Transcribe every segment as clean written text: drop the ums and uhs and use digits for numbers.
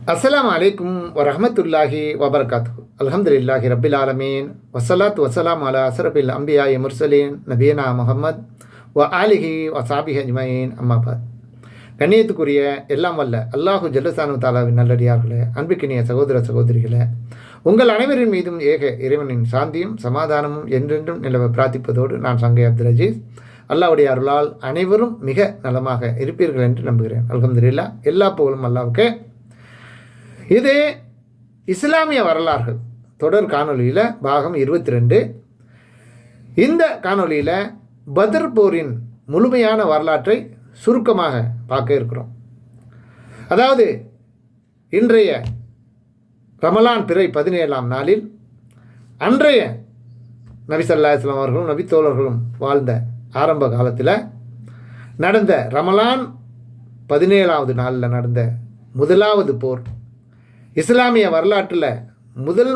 அஸ்ஸலாமு அலைக்கும் வரஹ்மத்துல்லாஹி வபரகாத்துஹு. அல்ஹம்துலில்லாஹி ரப்பில் ஆலமீன். வஸ்ஸலாத்து வஸ்ஸலாம் அலா அஸ்ரஃபில் அம்பியாஇ முர்சலீன் நபியனா முஹம்மத் வ ஆலிஹி வ ஸஹ்பிஹி அஜ்மஈன். அம்மா பாத். கண்ணியத்துக்குரிய எல்லாம் வல்ல அல்லாஹு ஜல்லசானு தாலாவின் நல்லடியார்களே, அன்பிக்கினிய சகோதர சகோதரிகளே, உங்கள் அனைவரின் மீதும் ஏக இறைவனின் சாந்தியும் சமாதானமும் என்றென்றும் நிலவ பிரார்த்திப்பதோடு நான் சங்கை அப்துல் அஜீஸ். அல்லாஹ்வுடைய அருளால் அனைவரும் மிக நலமாக இருப்பீர்கள் என்று நம்புகிறேன். அல்ஹம்துலில்லாஹ். எல்லா புகழும் அல்லாஹ்வுக்கே. இது இஸ்லாமிய வரலாறுகள் தொடர் காணொலியில் பாகம் 22. இந்த காணொலியில் பத்ர் போரின் முழுமையான வரலாற்றை சுருக்கமாக பார்க்க இருக்கிறோம். அதாவது இன்றைய ரமலான் பிறை 17ஆம் நாளில் அன்றைய நபி ஸல்லல்லாஹு அலைஹி வஸல்லம் அவர்களும் நபி தோழர்களும் வாழ்ந்த ஆரம்ப காலத்தில் நடந்த ரமலான் 17ஆவது நாளில் நடந்த முதலாவது போர், இஸ்லாமிய வரலாற்றில்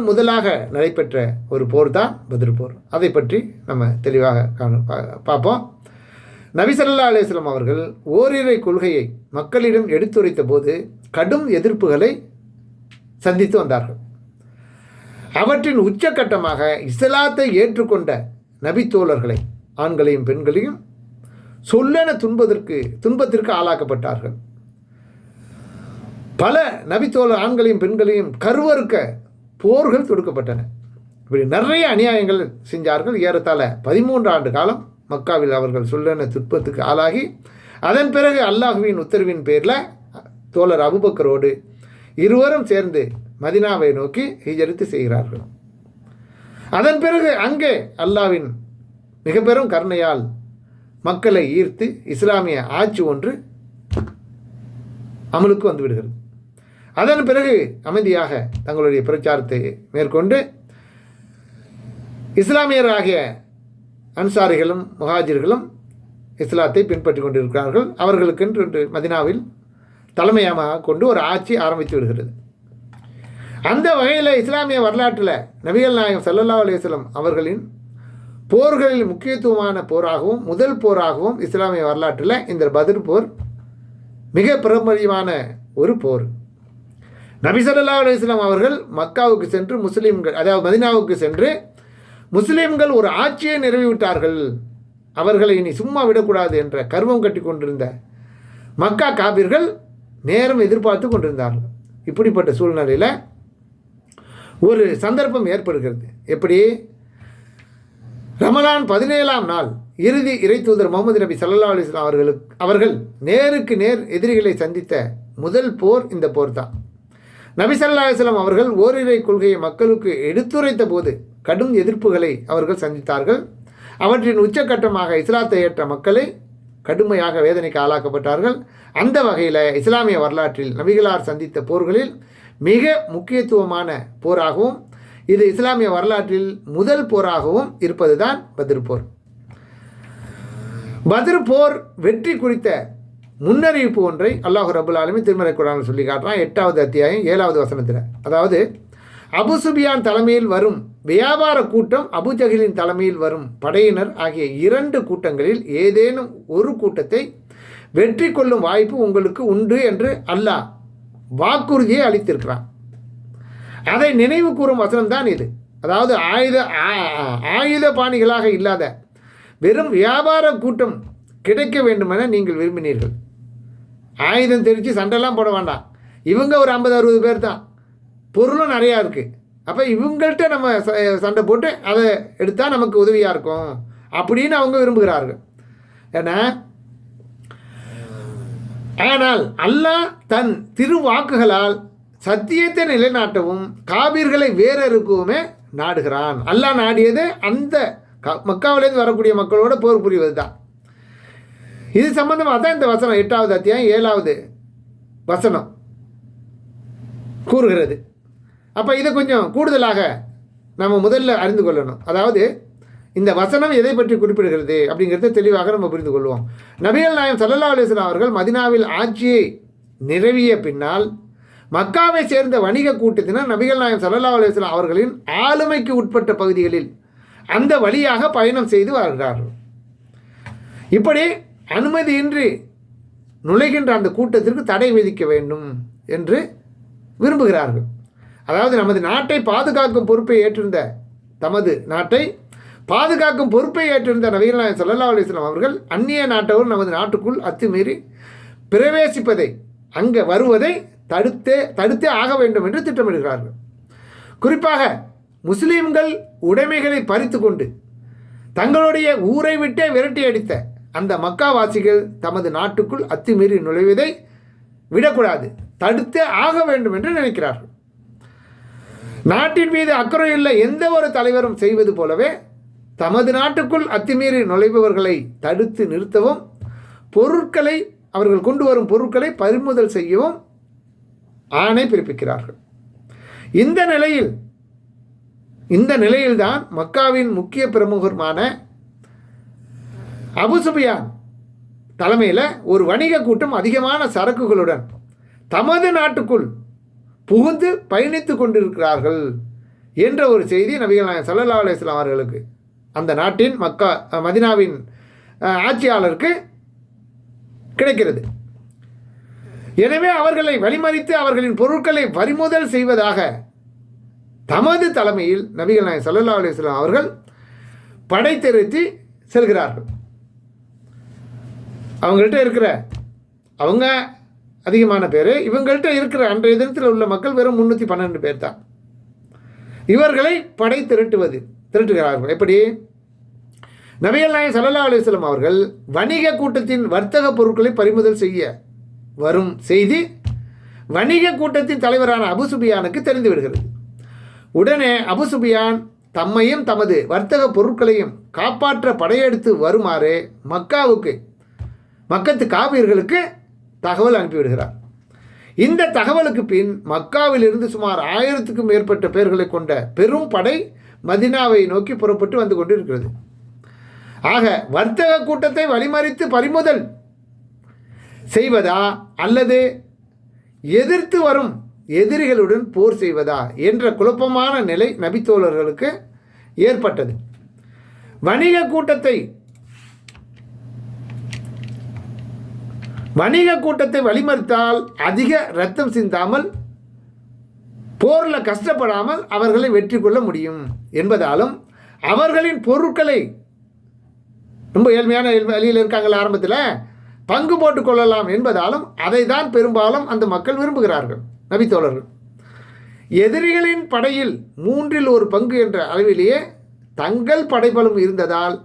முதலாக நடைபெற்ற ஒரு போர் தான் பத்ர் போர். அதை பற்றி நம்ம தெளிவாக பார்ப்போம். நபி ஸல்லல்லாஹு அலைஹி வஸல்லம் அவர்கள் ஓரிரை கொள்கையை மக்களிடம் எடுத்துரைத்த போது கடும் எதிர்ப்புகளை சந்தித்து வந்தார்கள். அவற்றின் உச்சக்கட்டமாக இஸ்லாத்தை ஏற்றுக்கொண்ட நபி தோழர்களை, ஆண்களையும் பெண்களையும் சொல்லென துன்பத்திற்கு ஆளாக்கப்பட்டார்கள். பல நபித்தோழர் ஆண்களையும் பெண்களையும் கருவறுக்க போர்கள் தொடுக்கப்பட்டன. இப்படி நிறைய அநியாயங்கள் செஞ்சார்கள். ஏறத்தாழ 13 ஆண்டு காலம் மக்காவில் அவர்கள் சொல்லென துன்பத்துக்கு ஆளாகி, அதன் பிறகு அல்லாஹுவின் உத்தரவின் பேரில் தோழர் அபூபக்கரோடு இருவரும் சேர்ந்து மதினாவை நோக்கி ஹிஜ்ரத் செய்கிறார்கள். அதன் பிறகு அங்கே அல்லாஹ்வின் மிக பெரும் கருணையால் மக்களை ஈர்த்து இஸ்லாமிய ஆட்சி ஒன்று அமலுக்கு வந்துவிடுகிறது. அதன் பிறகு அமைதியாக தங்களுடைய பிரச்சாரத்தை மேற்கொண்டு இஸ்லாமியராகிய அன்சாரிகளும் முஹாஜிர்களும் இஸ்லாத்தை பின்பற்றி கொண்டிருக்கிறார்கள். அவர்களுக்கென்று மதினாவில் தலைமையமாக கொண்டு ஒரு ஆட்சி ஆரம்பித்து விடுகிறது. அந்த வகையில் இஸ்லாமிய வரலாற்றில் நபிகள் நாயகம் ஸல்லல்லாஹு அலைஹி வஸல்லம் அவர்களின் போர்களில் முக்கியத்துவமான போராகவும் முதல் போராகவும் இஸ்லாமிய வரலாற்றில் இந்த பத்ர் போர் மிக பிரபலமான ஒரு போர். நபி ஸல்லல்லாஹு அலைஹி வஸல்லம் அவர்கள் மக்காவுக்கு சென்று முஸ்லீம்கள், அதாவது மதீனாவுக்கு சென்று முஸ்லீம்கள் ஒரு ஆட்சியை நிறுவிவிட்டார்கள், அவர்களை இனி சும்மா விடக்கூடாது என்ற கர்வம் கட்டி கொண்டிருந்த மக்கா காபிர்கள் நேரம் எதிர்பார்த்து கொண்டிருந்தார்கள். இப்படிப்பட்ட சூழ்நிலையில் ஒரு சந்தர்ப்பம் ஏற்படுகிறது. எப்படி? ரமலான் 17ஆம் நாள் இறுதி இறை தூதர் முகமது நபி ஸல்லல்லாஹு அலைஹி வஸல்லம் அவர்கள் நேருக்கு நேர் எதிரிகளை சந்தித்த முதல் போர் இந்த போர் தான். நபி ஸல்லல்லாஹு அலைஹி வஸல்லம் அவர்கள் ஓரிரை கொள்கையை மக்களுக்கு எடுத்துரைத்த போது கடும் எதிர்ப்புகளை அவர்கள் சந்தித்தார்கள். அவற்றின் உச்சக்கட்டமாக இஸ்லாத்தை ஏற்ற மக்களை கடுமையாக வேதனைக்கு ஆளாக்கப்பட்டார்கள். அந்த வகையில் இஸ்லாமிய வரலாற்றில் நபிகளார் சந்தித்த போர்களில் மிக முக்கியத்துவமான போராகவும் இது இஸ்லாமிய வரலாற்றில் முதல் போராகவும் இருப்பது தான் பத்ர் போர். பத்ர் போர் வெற்றி குறித்த முன்னறிவிப்பு ஒன்றை அல்லாஹ் ரப்புல் ஆலமீன் திருமறை குர்ஆனில் சொல்லி காட்டுறான். 8வது அத்தியாயம் 7வது வசனத்தில். அதாவது, அபு சுபியான் தலைமையில் வரும் வியாபார கூட்டம், அபு ஜஹலின் தலைமையில் வரும் படையினர் ஆகிய 2 கூட்டங்களில் ஏதேனும் ஒரு கூட்டத்தை வெற்றி கொள்ளும் வாய்ப்பு உங்களுக்கு உண்டு என்று அல்லாஹ் வாக்குறுதியை அளித்திருக்கிறான். அதை நினைவு கூறும் வசனம் தான் இது. அதாவது ஆயுத பாணிகளாக இல்லாத வெறும் வியாபார கூட்டம் கிடைக்க வேண்டுமென நீங்கள் விரும்பினீர்கள். ஆயுதம் தெரித்து சண்டைலாம் போட வேண்டாம், இவங்க ஒரு 50-60 பேர் தான், பொருளும் நிறையா இருக்குது, அப்போ இவங்கள்ட்ட நம்ம சண்டை போட்டு அதை எடுத்தால் நமக்கு உதவியாக இருக்கும் அப்படின்னு அவங்க விரும்புகிறார்கள். ஏன்னா, ஆனால் அல்லாஹ் தன் திருவாக்குகளால் சத்தியத்தை நிலைநாட்டவும் காபீர்களை வேறறுக்கவுமே நாடுகிறான். அல்லாஹ் நாடியது அந்த மக்காவிலேருந்து வரக்கூடிய மக்களோட போர் புரிவது தான். இது சம்பந்தமாக தான் இந்த வசனம் 8வது அத்தியாயம் 7வது வசனம் கூறுகிறது. அப்போ இதை கொஞ்சம் கூடுதலாக நம்ம முதல்ல அறிந்து கொள்ளணும். அதாவது இந்த வசனம் எதை பற்றி குறிப்பிடுகிறது அப்படிங்கிறத தெளிவாக நம்ம புரிந்து கொள்வோம். நபிகள் நாயகம் ஸல்லல்லாஹு அலைஹி வஸல்லம் அவர்கள் மதீனாவில் ஆட்சியை நிறுவிய பின்னால் மக்காவை சேர்ந்த வணிக கூட்டத்தினர் நபிகள் நாயகம் ஸல்லல்லாஹு அலைஹி வஸல்லம் அவர்களின் ஆளுமைக்கு உட்பட்ட பகுதிகளில் அந்த வழியாக பயணம் செய்து வருகிறார்கள். இப்படி அனுமதியின்றி நுழைகின்ற அந்த கூட்டத்திற்கு தடை விதிக்க வேண்டும் என்று விரும்புகிறார்கள். அதாவது நமது நாட்டை பாதுகாக்கும் பொறுப்பை ஏற்றிருந்த நபிகள் நாயகம் ஸல்லல்லாஹு அலைஹி வஸல்லம் அவர்கள் அந்நிய நாட்டவர் நமது நாட்டுக்குள் அத்துமீறி பிரவேசிப்பதை, அங்கே வருவதை தடுத்தே ஆக வேண்டும் என்று திட்டமிடுகிறார்கள். குறிப்பாக முஸ்லீம்கள் உடைமைகளை பறித்து கொண்டு தங்களுடைய ஊரை விட்டே விரட்டி அடித்த அந்த மக்காவாசிகள் தமது நாட்டுக்குள் அத்துமீறி நுழைவதை விடக்கூடாது, தடுத்தே ஆக வேண்டும் என்று நினைக்கிறார்கள். நாட்டின் மீது அக்கறையுள்ள எந்த ஒரு தலைவரும் செய்வது போலவே தமது நாட்டுக்குள் அத்துமீறி நுழைபவர்களை தடுத்து நிறுத்தவும், அவர்கள் கொண்டு வரும் பொருட்களை பறிமுதல் செய்யவும் ஆணை பிறப்பிக்கிறார்கள். இந்த நிலையில்தான் மக்காவின் முக்கிய பிரமுகருமான அபு சுஃபியான் தலைமையில் ஒரு வணிக கூட்டம் அதிகமான சரக்குகளுடன் தமது நாட்டுக்குள் புகுந்து பயணித்து கொண்டிருக்கிறார்கள் என்ற ஒரு செய்தி நபிகள் நாயகம் ஸல்லல்லாஹு அலைஹி வஸல்லம் அவர்களுக்கு, அந்த நாட்டின் மதீனாவின் ஆட்சியாளருக்கு கிடைக்கிறது. எனவே அவர்களை வழிமறித்து அவர்களின் பொருட்களை பறிமுதல் செய்வதாக தமது தலைமையில் நபிகள் நாயகம் ஸல்லல்லாஹு அலைஹி வஸல்லம் அவர்கள் படை திரட்டி செல்கிறார்கள். அவங்க அதிகமான பேர், இவங்கள்ட்ட இருக்கிற அன்றைய தினத்தில் உள்ள மக்கள் வெறும் 312 பேர் தான். இவர்களை படை திரட்டுகிறார்கள். எப்படி? நபிகள் நாயகம் ஸல்லல்லாஹு அலைஹி வஸல்லம் அவர்கள் வணிக கூட்டத்தின் வர்த்தக பொருட்களை பறிமுதல் செய்ய வரும் செய்தி வணிக கூட்டத்தின் தலைவரான அபு சுஃபியானுக்கு தெரிந்து விடுகிறது. உடனே அபு சுஃபியான் தம்மையும் தமது வர்த்தக பொருட்களையும் காப்பாற்ற படையெடுத்து வருமாறு மக்கத்து காவியர்களுக்கு தகவல் அனுப்பிவிடுகிறார். இந்த தகவலுக்கு பின் மக்காவிலிருந்து சுமார் 1000க்கும் மேற்பட்ட பேர்களை கொண்ட பெரும் படை மதீனாவை நோக்கி புறப்பட்டு வந்து கொண்டிருக்கிறது. ஆக வர்த்தக கூட்டத்தை வழிமறித்து பறிமுதல் செய்வதா அல்லது எதிர்த்து வரும் எதிரிகளுடன் போர் செய்வதா என்ற குழப்பமான நிலை நபித்தோழர்களுக்கு ஏற்பட்டது. வணிக கூட்டத்தை வழிமறித்தால் அதிக இரத்தம் சிந்தாமல், போரில் கஷ்டப்படாமல் அவர்களை வெற்றி கொள்ள முடியும் என்பதாலும், அவர்களின் பொருட்களை ரொம்ப ஏழ்மையான வழியில் இருக்காங்களா ஆரம்பத்தில் பங்கு போட்டு கொள்ளலாம் என்பதாலும் அதை தான் பெரும்பாலும் அந்த மக்கள் விரும்புகிறார்கள். நபித்தோழர்கள் எதிரிகளின் படையில் 1/3 பங்கு என்ற அளவிலேயே தங்கள் படைபலம் இருந்ததால்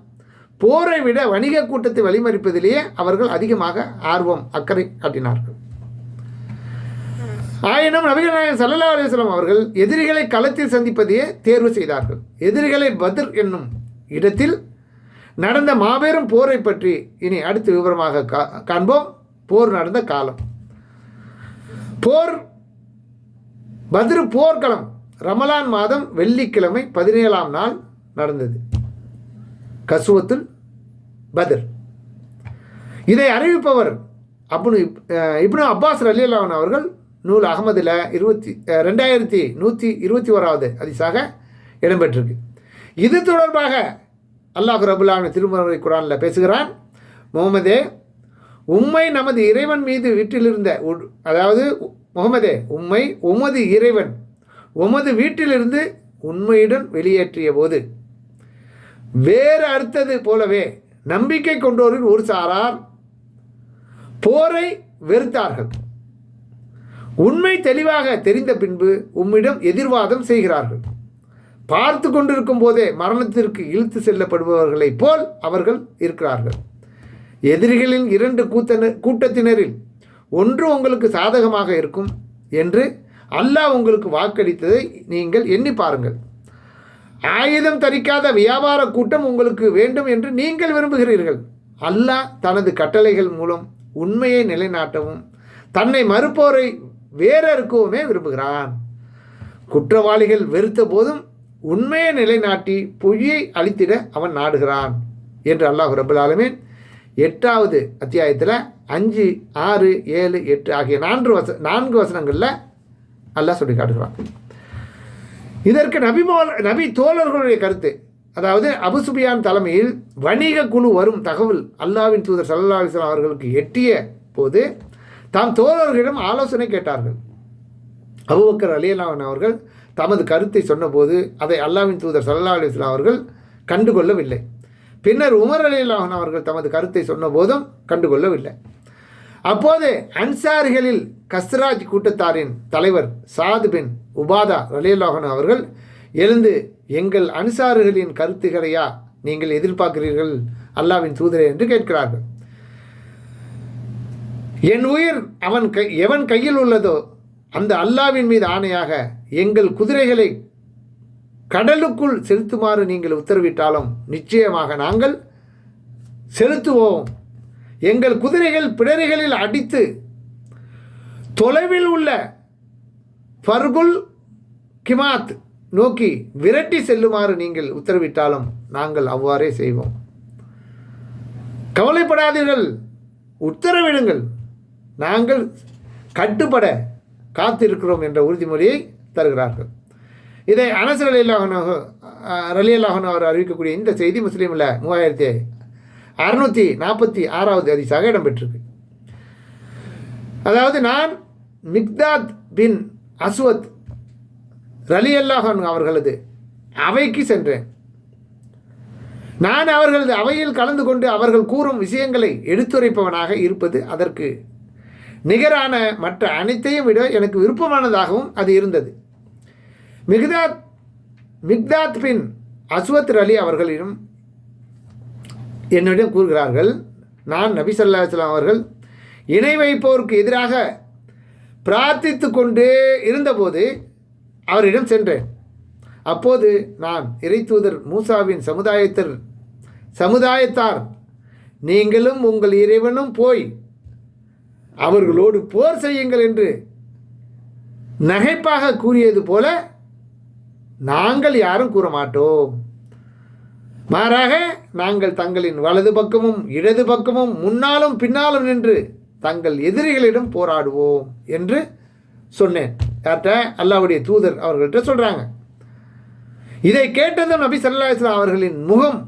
போரை விட வணிக கூட்டத்தை வழிமறிப்பதிலேயே அவர்கள் அதிகமாக அக்கறை காட்டினார்கள். ஆயினும் நபிகள் நாயகம் ஸல்லல்லாஹு அலைஹி வஸல்லம் அவர்கள் எதிரிகளை களத்தில் சந்திப்பதையே தேர்வு செய்தார்கள். எதிரிகளை பத்ர் என்னும் இடத்தில் நடந்த மாபெரும் போரை பற்றி இனி அடுத்து விவரமாக காண்போம். போர் நடந்த காலம். பத்ர் போர்க்களம் ரமலான் மாதம் வெள்ளிக்கிழமை 17ஆம் நாள் நடந்தது. கஸ்வத்துல் பத்ர். இதை அறிவிப்பவர் இப்னு அப்பாஸ் ரலியல்லாஹு அன்ஹு அவர்கள் நூல் அகமதில் 2121வது ஹதீஸாக இடம்பெற்றிருக்கு. இது தொடர்பாக அல்லாஹ் ரப்பல் ஆலமீன் திருமறை குர்ஆனில் பேசுகிறான். முகமதே, உம்மை நமது இறைவன் மீது வீட்டிலிருந்த, அதாவது முகமதே, உம்மை உமது இறைவன் உமது வீட்டிலிருந்து உண்மையுடன் வெளியேற்றிய போது வேறு அறுத்தது போலவே நம்பிக்கை கொண்டோரில் ஒரு சாரார் போரை வெறுத்தார்கள். உண்மை தெளிவாக தெரிந்த பின்பு உம்மிடம் எதிர்வாதம் செய்கிறார்கள். பார்த்து கொண்டிருக்கும் போதே மரணத்திற்கு இழுத்து செல்லப்படுபவர்களைப் போல் அவர்கள் இருக்கிறார்கள். எதிரிகளின் 2 கூட்டத்தினரில் ஒன்று உங்களுக்கு சாதகமாக இருக்கும் என்று அல்லாஹ் உங்களுக்கு வாக்களித்ததை நீங்கள் எண்ணி பாருங்கள். ஆயுதம் தரிக்காத வியாபார கூட்டம் உங்களுக்கு வேண்டும் என்று நீங்கள் விரும்புகிறீர்கள். அல்லாஹ் தனது கட்டளைகள் மூலம் உண்மையை நிலைநாட்டவும் தன்னை மறுப்போரை வேறறுக்கவுமே விரும்புகிறான். குற்றவாளிகள் வெறுத்த போதும் உண்மையை நிலைநாட்டி பொய்யை அழித்திட அவன் நாடுகிறான் என்று அல்லாஹ் ரப்பல் ஆலமீன் 8வது அத்தியாயத்தில் 5, 6, 7, 8 ஆகிய 4 வசனங்களில் அல்லாஹ் சொல்லி காட்டுகிறான். இதற்கு நபி தோழர்களுடைய கருத்து, அதாவது அபு சுஃபியான் தலைமையில் வணிக குழு வரும் தகவல் அல்லாஹ்வின் தூதர் ஸல்லல்லாஹு அலைஹி வஸல்லம் அவர்களுக்கு எட்டிய போது தாம் தோழர்களிடம் ஆலோசனை கேட்டார்கள். அபூபக்கர் ரலியல்லாஹு அன்ஹு அவர்கள் தமது கருத்தை சொன்னபோது அதை அல்லாஹ்வின் தூதர் ஸல்லல்லாஹு அலைஹி வஸல்லம் அவர்கள் கண்டுகொள்ளவில்லை. பின்னர் உமர் ரலியல்லாஹு அன்ஹு அவர்கள் தமது கருத்தை சொன்னபோதும் கண்டுகொள்ளவில்லை. அப்போது அன்சாரிகளில் கஸ்ராஜ் கூட்டத்தாரின் தலைவர் சாத் பின் உபாதா ரலியல்லாஹு அன்ஹு அவர்கள் எழுந்து, எங்கள் அன்சாரிகளின் கருத்துக்களையா நீங்கள் எதிர்பார்க்கிறீர்கள் அல்லாஹ்வின் தூதரே என்று கேட்கிறார்கள். என் உயிர் எவன் கையில் உள்ளதோ அந்த அல்லாஹ்வின் மீது ஆணையாக எங்கள் குதிரைகளை கடலுக்குள் செலுத்துமாறு நீங்கள் உத்தரவிட்டாலும் நிச்சயமாக நாங்கள் செலுத்துவோம். எங்கள் குதிரைகள் பிடரிகளில் அடித்து தொலைவில் உள்ள ஃபர்குல் கிமாத் நோக்கி விரட்டி செல்லுமாறு நீங்கள் உத்தரவிட்டாலும் நாங்கள் அவ்வாறே செய்வோம். கவலைப்படாதீர்கள், உத்தரவிடுங்கள், நாங்கள் கட்டுப்பட காத்திருக்கிறோம் என்ற உறுதிமொழியை தருகிறார்கள். இதை அனஸ் ரலியல்லாஹு அன்ஹு அவர் அறிவிக்கக்கூடிய இந்த செய்தி முஸ்லீமில் 3646 ஹதீஸாக இடம்பெற்றிருக்கு. அதாவது, நான் மிக்தாத் பின் அஸ்வத் ரலியல்லாஹு அன்ஹு அவர்களது அவைக்கு சென்றேன். நான் அவர்களது அவையில் கலந்து கொண்டு அவர்கள் கூறும் விஷயங்களை எடுத்துரைப்பவனாக இருப்பது அதற்கு நிகரான மற்ற அனைத்தையும் விட எனக்கு விருப்பமானதாகவும் அது இருந்தது. மிக்தாத் பின் அஸ்வத் அலி அவர்களிடம் என்னிடம் கூறுகிறார்கள், நான் நபி ஸல்லல்லாஹு அலைஹி வஸல்லம் அவர்கள் இணை வைப்போருக்கு எதிராக பிரார்த்தித்து கொண்டே இருந்தபோது அவரிடம் சென்றேன். அப்போது நான் இறைத்தூதர் மூசாவின் சமுதாயத்தார் நீங்களும் உங்கள் இறைவனும் போய் அவர்களோடு போர் செய்யுங்கள் என்று நகைப்பாக கூறியது போல நாங்கள் யாரும் கூற மாட்டோம். மாறாக நாங்கள் தங்களின் வலது பக்கமும் இடது பக்கமும் முன்னாலும் பின்னாலும் நின்று தங்கள் எதிரிகளிடம் போராடுவோம் என்று சொன்னேன். யார்கிட்ட? அல்லாஹ்வுடைய தூதர் அவர்கள்ட்ட சொல்கிறாங்க. இதை கேட்டதும் நபி ஸல்லல்லாஹு அலைஹி வஸல்லம் அவர்களின் முகம்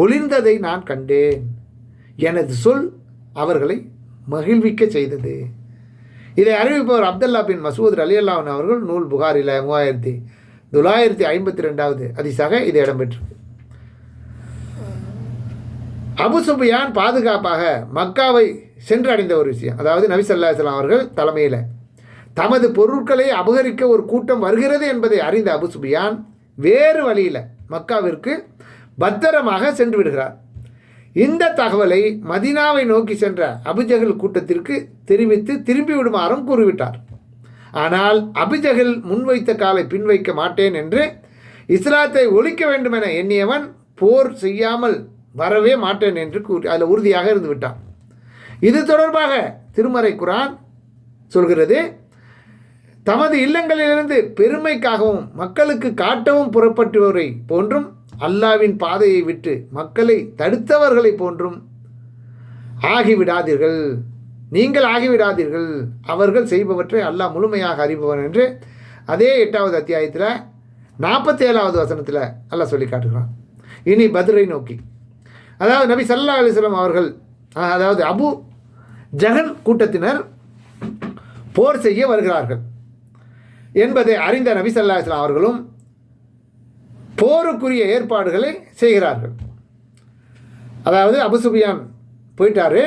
ஒளிர்ந்ததை நான் கண்டேன். எனது சொல் அவர்களை மகிழ்விக்க செய்தது. இதை அறிவிப்பவர் அப்துல்லா பின் மசூத் ரலியல்லாஹு அன்ஹு அவர்கள் நூல் புகாரில் 3952 ஹதீஸாக இது இடம்பெற்றிருக்கு. அபு சுஃபியான் பாதுகாப்பாக மக்காவை சென்றடைந்த ஒரு விஷயம், அதாவது நபி ஸல்லல்லாஹு அலைஹி வஸல்லம் அவர்கள் தலைமையில் தமது பொருட்களை அபகரிக்க ஒரு கூட்டம் வருகிறது என்பதை அறிந்த அபு சுஃபியான் வேறு வழியில் மக்காவிற்கு பத்திரமாக சென்று விடுகிறார். இந்த தகவலை மதீனாவை நோக்கி சென்ற அபுஜஹல் கூட்டத்திற்கு தெரிவித்து திரும்பி விடுமாறும் கூறிவிட்டார். ஆனால் அபுஜஹல் முன்வைத்த காலை பின்வைக்க மாட்டேன் என்று இஸ்லாத்தை ஒழிக்க வேண்டும் என எண்ணியவன் போர் செய்யாமல் வரவே மாட்டேன் என்று அதில் உறுதியாக இருந்து விட்டான். இது தொடர்பாக திருமறை குர்ஆன் சொல்கிறது, தமது இல்லங்களிலிருந்து பெருமைக்காகவும் மக்களுக்கு காட்டவும் புறப்பட்டவரை போன்றும் அல்லாவின் பாதையை விட்டு மக்களை தடுத்தவர்களை போன்றும் ஆகிவிடாதீர்கள், நீங்கள் ஆகிவிடாதீர்கள், அவர்கள் செய்பவற்றை அல்லாஹ் முழுமையாக அறிபவன் என்று அதே 8வது அத்தியாயத்தில் 47வது வசனத்தில் அல்லாஹ் சொல்லி காட்டுகிறான். இனி பத்ரை நோக்கி, அதாவது நபி ஸல்லல்லாஹு அலைஹி வஸல்லம் அவர்கள், அதாவது அபு ஜஹல் கூட்டத்தினர் போர் செய்ய வருகிறார்கள் என்பதை அறிந்த நபி ஸல்லல்லாஹு அலைஹி வஸல்லம் அவர்களும் போருக்குரிய ஏற்பாடுகளை செய்கிறார்கள். அதாவது அபு சுஃபியான் போயிட்டாரு.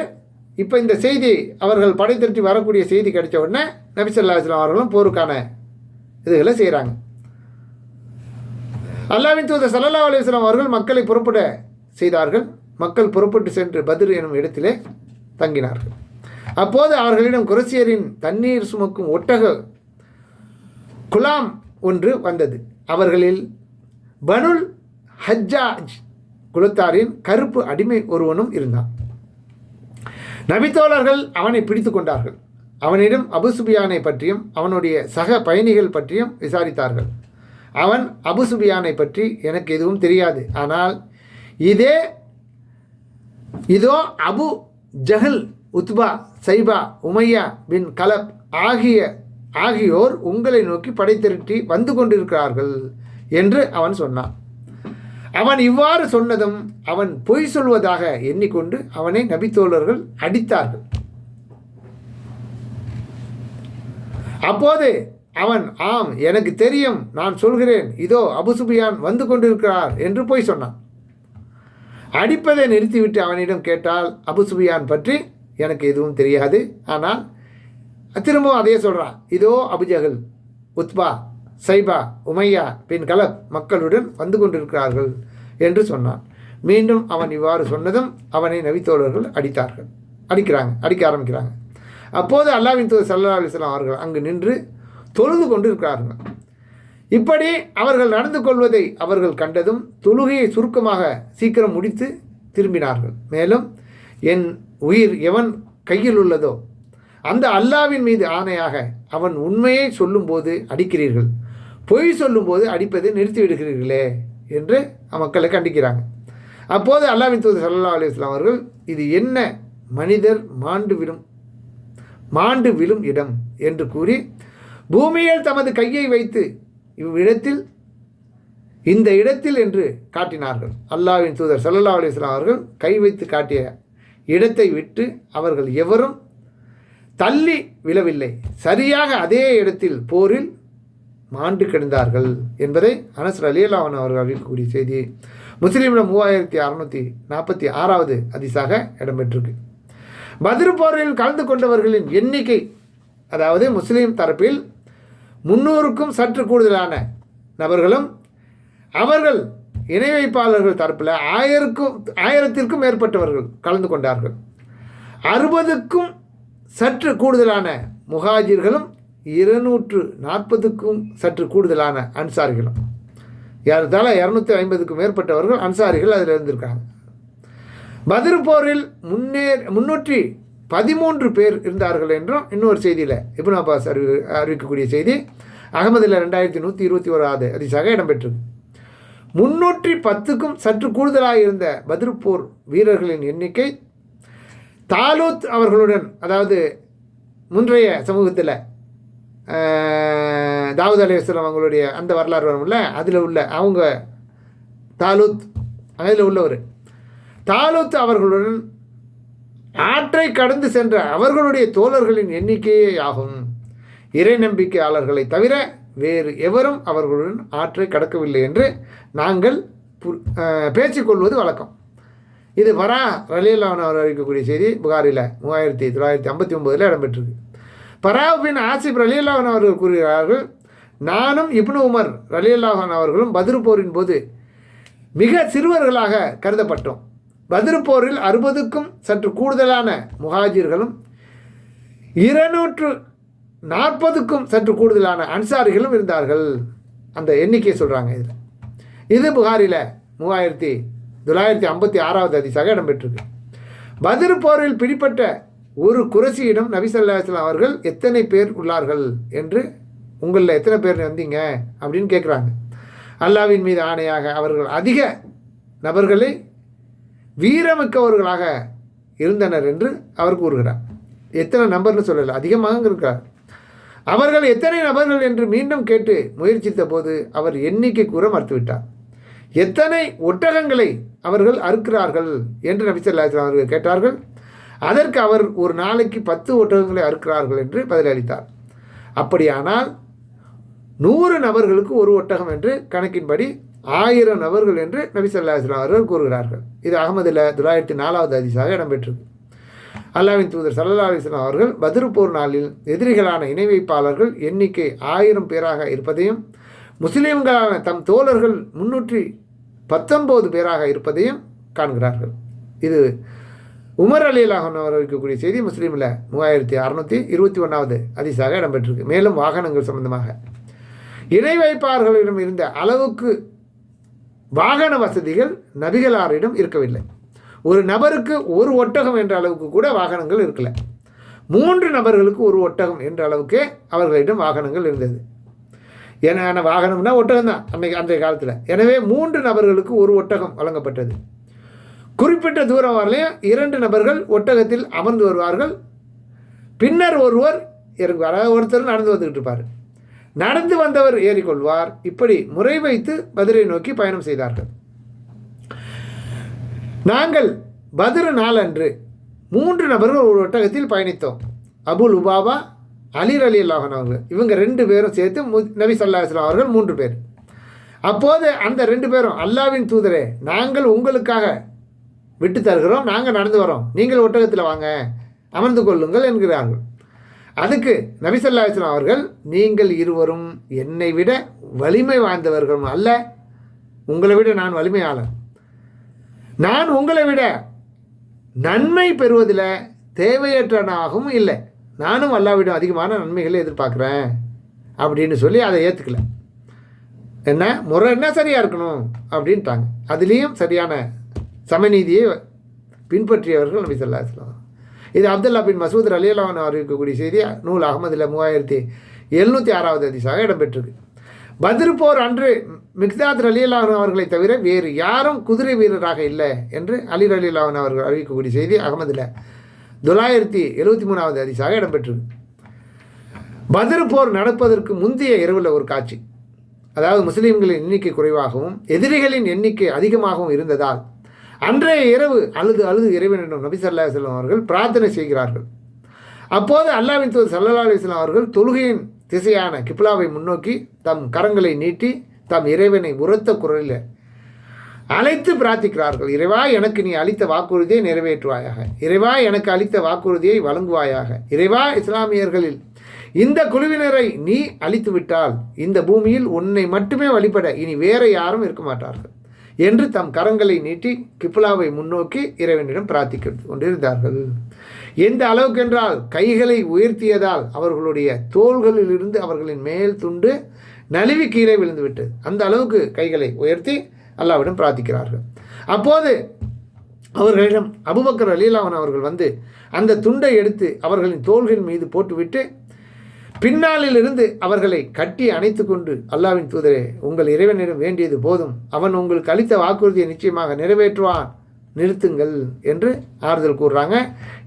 இப்போ இந்த செய்தி அவர்கள் படை திரட்டி வரக்கூடிய செய்தி கிடைச்ச உடனே நபி ஸல்லல்லாஹு அலைஹி வஸல்லம் அவர்களும் போருக்கான இதுகளை செய்கிறாங்க. அல்லாஹ்வின் தூதர் ஸல்லல்லாஹு அலைஹி வஸல்லம் அவர்கள் மக்களை புறப்பட செய்தார்கள். மக்கள் புறப்பட்டு சென்று பத்ர் எனும் இடத்திலே தங்கினார்கள். அப்போது அவர்களிடம் குறைசியரின் தண்ணீர் சுமக்கும் ஒட்டக குலாம் ஒன்று வந்தது. அவர்களில் பனுல் ஹஜ்ஜாஜ் குலத்தாரின் கருப்பு அடிமை ஒருவனும் இருந்தான். நபித்தோழர்கள் அவனை பிடித்து கொண்டார்கள். அவனிடம் அபு சுஃபியானை பற்றியும் அவனுடைய சக பயணிகள் பற்றியும் விசாரித்தார்கள். அவன் அபு சுஃபியானை பற்றி எனக்கு எதுவும் தெரியாது, ஆனால் இதோ அபு ஜஹல், உத்பா, சைபா, உமையா பின் கலப் ஆகியோர் உங்களை நோக்கி படை திரட்டி வந்து கொண்டிருக்கிறார்கள் என்று அவன் சொன்னான். அவன் இவ்வாறு சொன்னதும் அவன் பொய் சொல்வதாக எண்ணிக்கொண்டு அவனை நபித்தோழர்கள் அடித்தார்கள். அப்போது அவன் ஆம் எனக்கு தெரியும், நான் சொல்கிறேன், இதோ அபு சுஃபியான் வந்து கொண்டிருக்கிறார் என்று போய் சொன்னான். அடிப்பதை நிறுத்திவிட்டு அவனிடம் கேட்டால் அபு சுஃபியான் பற்றி எனக்கு எதுவும் தெரியாது, ஆனால் திரும்பவும் அதையே சொல்கிறான், இதோ அபுஜஹல், உத்பா, சைபா, உமையா பின் கலப் மக்களுடன் வந்து கொண்டிருக்கிறார்கள் என்று சொன்னான். மீண்டும் அவன் இவ்வாறு சொன்னதும் அவனை நபித்தோழர்கள் அடிக்க ஆரம்பிக்கிறாங்க. அப்போது அல்லாஹ்வின் தூதர் ஸல்லல்லாஹு அலைஹி வஸல்லம் அவர்கள் அங்கு நின்று தொழுது கொண்டிருக்கிறார்கள். இப்படி அவர்கள் நடந்து கொள்வதை அவர்கள் கண்டதும் தொழுகையை சுருக்கமாக சீக்கிரம் முடித்து திரும்பினார்கள். மேலும் என் உயிர் எவன் கையில் உள்ளதோ அந்த அல்லாஹ்வின் மீது ஆணையாக அவன் உண்மையை சொல்லும்போது அடிக்கிறீர்கள், பொய் சொல்லும்போது அடிப்பதை நிறுத்திவிடுகிறீர்களே என்று மக்களை கண்டிக்கிறாங்க. அப்போது அல்லாஹ்வின் தூதர் ஸல்லல்லாஹு அலைஹி வஸல்லம் அவர்கள், இது என்ன மனிதர் மாண்டு விழும் இடம் என்று கூறி பூமியில் தமது கையை வைத்து இந்த இடத்தில் என்று காட்டினார்கள். அல்லாஹ்வின் தூதர் ஸல்லல்லாஹு அலைஹி வஸல்லம் அவர்கள் கை வைத்து காட்டிய இடத்தை விட்டு அவர்கள் எவரும் தள்ளி விழவில்லை, சரியாக அதே இடத்தில் போரில் மாண்டு கிடந்தார்கள் என்பதை அனஸ் ரலியல்லாஹு அன்ஹு அவர்கள் அறிவிக்கக்கூடிய செய்தி முஸ்லீமில் 3646வது ஹதீஸாக இடம்பெற்றிருக்கு. பத்ர் போரில் கலந்து கொண்டவர்களின் எண்ணிக்கை, அதாவது முஸ்லீம் தரப்பில் 300க்கும் சற்று கூடுதலான நபர்களும், அவர்கள் இணை வைப்பாளர்கள் தரப்பில் 1000த்திற்கும் மேற்பட்டவர்கள் கலந்து கொண்டார்கள். 60க்கும் சற்று கூடுதலான முஹாஜிர்களும் 240க்கும் சற்று கூடுதலான அன்சாரிகளும், ஏறத்தாழ 250க்கும் மேற்பட்டவர்கள் அன்சாரிகள் அதில் இருந்திருக்காங்க. பத்ர் போரில் 313 பேர் இருந்தார்கள் என்றும் இன்னொரு செய்தியில் இப்னு அப்பாஸ் அறிவிக்கக்கூடிய செய்தி அகமதில் 2121வது ஹதீஸாக இடம்பெற்றது. 310க்கும் சற்று கூடுதலாக இருந்த பத்ர் போர் வீரர்களின் எண்ணிக்கை தாலூத் அவர்களுடன், அதாவது முன்றைய சமூகத்தில் தாவூத் அலைஹிஸ்ஸலாம் அவங்களுடைய அந்த வரலாறு வரும்ல, அதில் உள்ள அவங்க தாலூத், அதில் உள்ளவர் தாலூத் அவர்களுடன் ஆற்றை கடந்து சென்ற அவர்களுடைய தோழர்களின் எண்ணிக்கையே ஆகும். இறை நம்பிக்கையாளர்களை தவிர வேறு எவரும் அவர்களுடன் ஆற்றை கடக்கவில்லை என்று நாங்கள் பேசிக்கொள்வது வழக்கம். இது பரா ரலியல்லாஹு அன்ஹு அவர் அறிவிக்கக்கூடிய செய்தி புகாரில் 3959 இடம்பெற்றிருக்கு. பரா பின் ஆசிப் ரலியல்லாஹு அன்ஹு அவர்கள் கூறுகிறார்கள், நானும் இப்னு உமர் ரலியல்லாஹு அன்ஹு அவர்களும் பத்ர் போரின் போது மிக சிறுவர்களாக கருதப்பட்டோம். பத்ர் போரில் 60க்கும் சற்று கூடுதலான முஹாஜிர்களும் 240க்கும் சற்று கூடுதலான அன்சாரிகளும் இருந்தார்கள். அந்த எண்ணிக்கையை சொல்கிறாங்க. இது புகாரில் 3956வது ஹதீஸாக இடம்பெற்றிருக்கு. பத்ர் போரில் பிடிப்பட்ட ஒரு குறைசியிடம் நபி ஸல்லல்லாஹு அலைஹி வஸல்லம் அவர்கள் எத்தனை பேர் உள்ளார்கள் என்று, உங்களில் எத்தனை பேர் வந்தீங்க அப்படின்னு கேட்குறாங்க. அல்லாஹ்வின் மீது ஆணையாக அவர்கள் அதிக நபர்களை வீரமிக்கவர்களாக இருந்தனர் என்று அவர் கூறுகிறார். எத்தனை நபர்னு சொல்லலை, அதிகமாக இருக்கிறார். அவர்கள் எத்தனை நபர்கள் என்று மீண்டும் கேட்டு முயற்சித்த போது அவர் எண்ணிக்கை கூற மறுத்துவிட்டார். எத்தனை ஒட்டகங்களை அவர்கள் அறுக்கிறார்கள் என்று நபி ஸல்லல்லாஹு அலைஹி வஸல்லம் அவர்கள் கேட்டார்கள். அதற்கு அவர் ஒரு நாளைக்கு 10 ஒட்டகங்களை அறுக்கிறார்கள் என்று பதிலளித்தார். அப்படியானால் 100 நபர்களுக்கு ஒரு ஒட்டகம் என்று கணக்கின்படி 1000 நபர்கள் என்று நபி ஸல்லல்லாஹு அலைஹி வஸல்லம் அவர்கள் கூறுகிறார்கள். இது அகமதில் 904வது ஹதீஸாக இடம்பெற்றது. அல்லாஹ்வின் தூதர் ஸல்லல்லாஹு அலைஹி வஸல்லம் அவர்கள் பத்ர் போர் நாளில் எதிரிகளான இணை வைப்பாளர்கள் எண்ணிக்கை 1000 பேராக இருப்பதையும், முஸ்லீம்களான தம் தோழர்கள் 319 பேராக இருப்பதையும் காண்கிறார்கள். இது உமர் ரலியல்லாஹு அன்ஹு இருக்கக்கூடிய செய்தி முஸ்லீமில் 3621வது ஹதீஸாக இடம்பெற்றிருக்கு. மேலும் வாகனங்கள் சம்பந்தமாக இணை வைப்பாளர்களிடம் இருந்த அளவுக்கு வாகன வசதிகள் நபிகளாரிடம் இருக்கவில்லை. ஒரு நபருக்கு ஒரு ஒட்டகம் என்ற அளவுக்கு கூட வாகனங்கள் இருக்கல. 3 நபர்களுக்கு ஒரு ஒட்டகம் என்ற அளவுக்கே அவர்களிடம் வாகனங்கள் இருந்தது. ஏன்னா வாகனம்னா ஒட்டகம் தான் அன்றைய காலத்தில். எனவே 3 நபர்களுக்கு ஒரு ஒட்டகம் வழங்கப்பட்டது. குறிப்பிட்ட தூரம் வரலையும் 2 நபர்கள் ஒட்டகத்தில் அமர்ந்து வருவார்கள். பின்னர் ஒருவர் இறங்குவார். ஒருத்தர் நடந்து வந்துக்கிட்டு இருப்பார். நடந்து வந்தவர் ஏறிக்கொள்வார். இப்படி முறை வைத்து பத்ரை நோக்கி பயணம் செய்தார்கள். நாங்கள் பத்ர் நாளன்று 3 நபர்கள் ஒரு ஒட்டகத்தில் பயணித்தோம். அபு லுபாபா, அலி ரலியல்லாஹு அன்ஹு அவர்கள், இவங்க 2 பேரும் சேர்த்து நபி ஸல்லல்லாஹு அலைஹி வஸல்லம் அவர்கள் 3 பேர். அப்போது அந்த 2 பேரும், அல்லாஹ்வின் தூதரே, நாங்கள் உங்களுக்காக விட்டு தருகிறோம், நாங்கள் நடந்து வரோம், நீங்கள் ஒட்டகத்தில் வாங்க, அமர்ந்து கொள்ளுங்கள் என்கிறார்கள். அதுக்கு நபி ஸல்லல்லாஹு அலைஹி வஸல்லம் அவர்கள், நீங்கள் இருவரும் என்னை விட வலிமை வாய்ந்தவர்களும் அல்ல, உங்களை விட நான் வலிமையாளர், நான் உங்களை விட நன்மை பெறுவதில் தேவையற்றனாகவும் இல்லை, நானும் அல்லாஹ்விடம் அதிகமான நன்மைகளை எதிர்பார்க்குறேன் அப்படின்னு சொல்லி அதை ஏற்றுக்கல. என்ன முறை என்ன சரியாக இருக்கணும் அப்படின்ட்டாங்க. அதுலேயும் சரியான சமநீதியை பின்பற்றியவர்கள் நபி ஸல்லல்லாஹு அலைஹி வஸல்லம். இது அப்துல்லா பின் மசூத் ரலியல்லாஹு அன்ஹு அறிவிக்கக்கூடிய செய்தி நூல் அஹ்மதில் 3706வது ஹதீஸாக இடம்பெற்றிருக்கு. பத்ர் போர் அன்று மிக்தாத் ரலியல்லாஹு அன்ஹு அவர்களை தவிர வேறு யாரும் குதிரை வீரராக இல்லை என்று அலி ரலியல்லாஹு அன்ஹு அவர்கள் அறிவிக்கக்கூடிய செய்தி அகமதில் 973வது ஹதீஸாக இடம்பெற்றிருக்கு. பத்ர் போர் நடப்பதற்கு முந்தைய இரவில் ஒரு காட்சி, அதாவது முஸ்லீம்களின் எண்ணிக்கை குறைவாகவும் எதிரிகளின் எண்ணிக்கை அதிகமாகவும் இருந்ததால் அன்றைய இரவு அழுது இறைவனிடம் நபி ஸல்லல்லாஹு அலைஹி வஸல்லம் அவர்கள் பிரார்த்தனை செய்கிறார்கள். அப்போது அல்லாஹ்வின் தூதர் ஸல்லல்லாஹு அலைஹி வஸல்லம் அவர்கள் தொழுகையின் திசையான கிப்லாவை முன்னோக்கி தம் கரங்களை நீட்டி தம் இறைவனை உரத்த குரலில் அழைத்து பிரார்த்திக்கிறார்கள். இறைவா, எனக்கு நீ அளித்த வாக்குறுதியை நிறைவேற்றுவாயாக, இறைவா, எனக்கு அளித்த வாக்குறுதியை வழங்குவாயாக, இறைவா, இஸ்லாமியர்களில் இந்த குழுவினரை நீ அழித்து விட்டால் இந்த பூமியில் உன்னை மட்டுமே வழிபட இனி வேற யாரும் இருக்க மாட்டார்கள் என்று தம் கரங்களை நீட்டி கிப்லாவை முன்னோக்கி இறைவனிடம் பிரார்த்திக்க கொண்டிருந்தார்கள். எந்த அளவுக்கு என்றால் கைகளை உயர்த்தியதால் அவர்களுடைய தோள்களிலிருந்து அவர்களின் மேல் துண்டு நழுவி கீழே விழுந்துவிட்டது. அந்த அளவுக்கு கைகளை உயர்த்தி அல்லாஹ்விடம் பிரார்த்திக்கிறார்கள். அப்போது அவர்களிடம் அபூபக்கர் ரலியல்லாஹு அன்ஹு அவர்கள் வந்து அந்த துண்டை எடுத்து அவர்களின் தோள்களின் மீது போட்டுவிட்டு பின்னாளில் இருந்து அவர்களை கட்டி அணைத்து கொண்டு, அல்லாஹ்வின் தூதரே, உங்கள் இறைவனிடம் வேண்டியது போதும், அவன் உங்களுக்கு அளித்த வாக்குறுதியை நிச்சயமாக நிறைவேற்றுவான், நிறுத்துங்கள் என்று ஆறுதல் கூறுறாங்க.